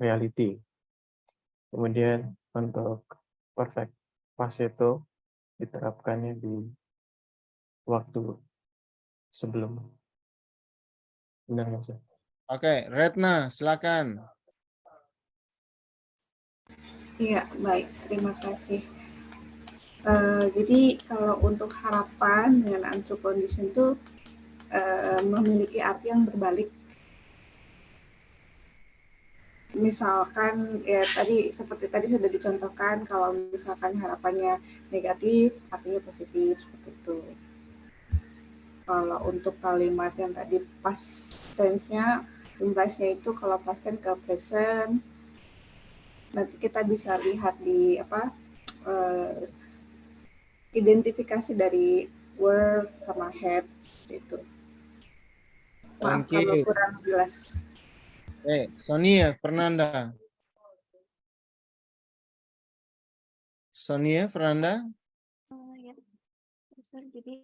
reality. Kemudian untuk perfect past itu diterapkannya di waktu sebelum. Benar nggak, Sir? Oke, Retna, silakan. Iya, baik. Terima kasih. Jadi kalau untuk harapan dengan untrue condition itu memiliki arti yang berbalik. Misalkan ya tadi seperti tadi sudah dicontohkan kalau misalkan harapannya negatif, artinya positif seperti itu. Kalau untuk kalimat yang tadi past tense-nya, implies-nya itu kalau past tense ke present, nanti kita bisa lihat di identifikasi dari word sama head itu. Maaf kalau kurang jelas. Sonia Fernanda. Sonia Fernanda. Ya, jadi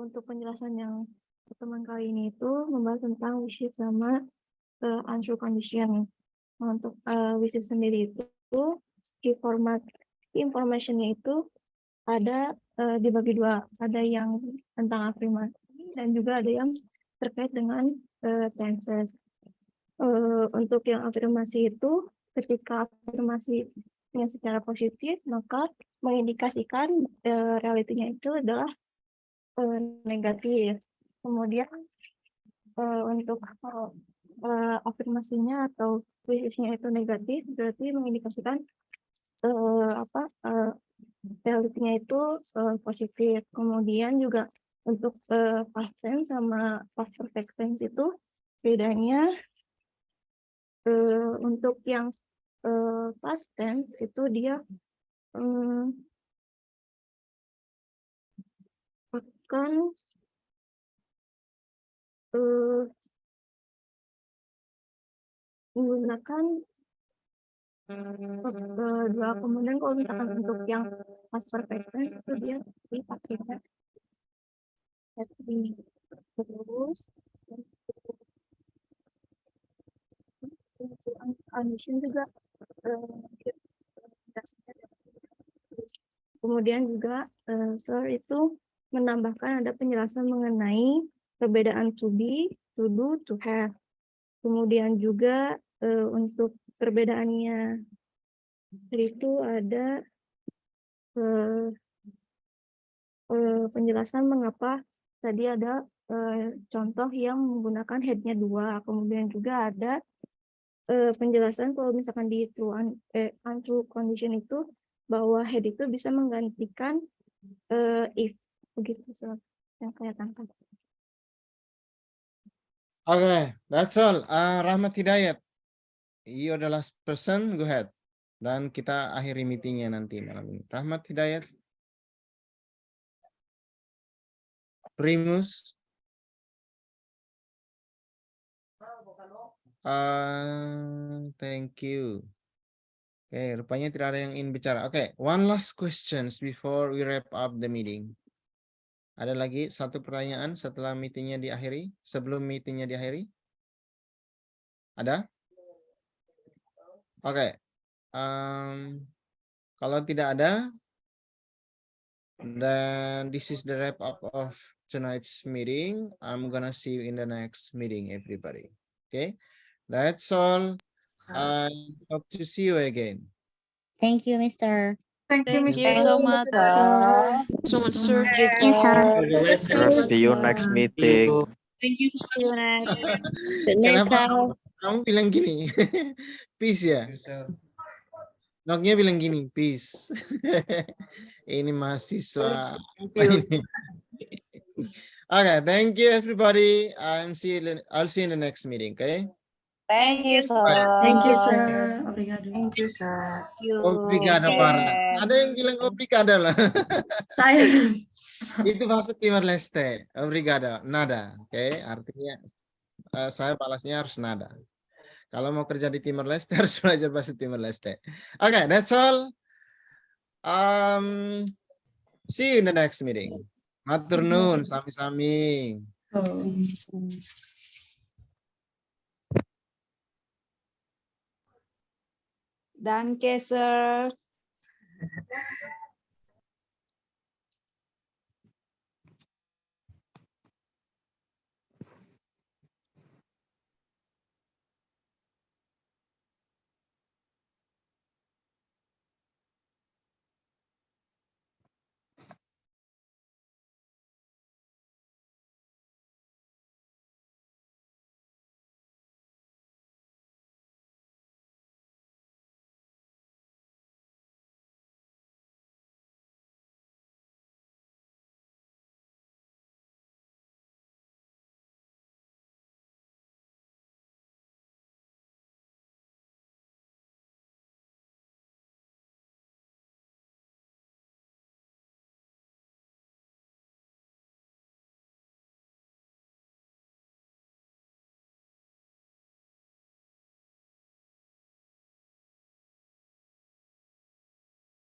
untuk penjelasan yang pertemuan kali ini itu membahas tentang wishes sama untrue condition. Untuk wishes sendiri itu information-nya itu ada dibagi dua, ada yang tentang afirmasi dan juga ada yang terkait dengan tenses. Untuk yang afirmasi itu ketika afirmasinya secara positif maka mengindikasikan realitinya itu adalah negatif. Kemudian untuk afirmasinya atau wishesnya itu negatif berarti mengindikasikan realitinya itu positif. Kemudian juga untuk past tense sama past perfect tense itu bedanya untuk yang past tense itu dia akan menggunakan dua. Kemudian kalau misalkan untuk yang past perfect tense itu dia dipakainya terus condition juga kemudian juga Sir itu menambahkan ada penjelasan mengenai perbedaan to be, to do, to have. Kemudian juga untuk perbedaannya itu ada penjelasan mengapa tadi ada contoh yang menggunakan headnya 2, kemudian juga ada penjelasan kalau misalkan di untrue condition itu bahwa head itu bisa menggantikan if, begitu so, yang saya tangkap. Okay, that's all. Rahmat Hidayat, you are the last person, go ahead. Dan kita akhiri meetingnya nanti malam ini. Rahmat Hidayat. Primus. Thank you. Oke, rupanya tidak ada yang ingin bicara. Oke, one last questions before we wrap up the meeting. Ada lagi satu pertanyaan setelah meetingnya diakhiri? Sebelum meetingnya diakhiri? Ada? Oke. Kalau tidak ada, then this is the wrap up of tonight's meeting. I'm gonna see you in the next meeting, everybody. Okay, that's all. I hope to see you again. Thank you, Mr. Thank you so much. So much, sir. See you next meeting. Thank you so much. Kenapa kamu bilang gini? Peace ya? Noknya bilang gini, peace. Ini mahasiswa. Okay, thank you everybody. I'll see you in the next meeting, okay? Thank you, sir. Thank you, sir. Obrigado. Thank you, sir. Obrigado, para. Ada yang bilang obrigado lah. Saya. Itu bahasa Timor Leste. Obrigado, nada. Oke, artinya saya balasnya harus nada. Kalau mau kerja di Timor Leste harus belajar bahasa Timor Leste. Okay, that's all. See you in the next meeting. Matur nuwun, sami-sami. Danke, sir.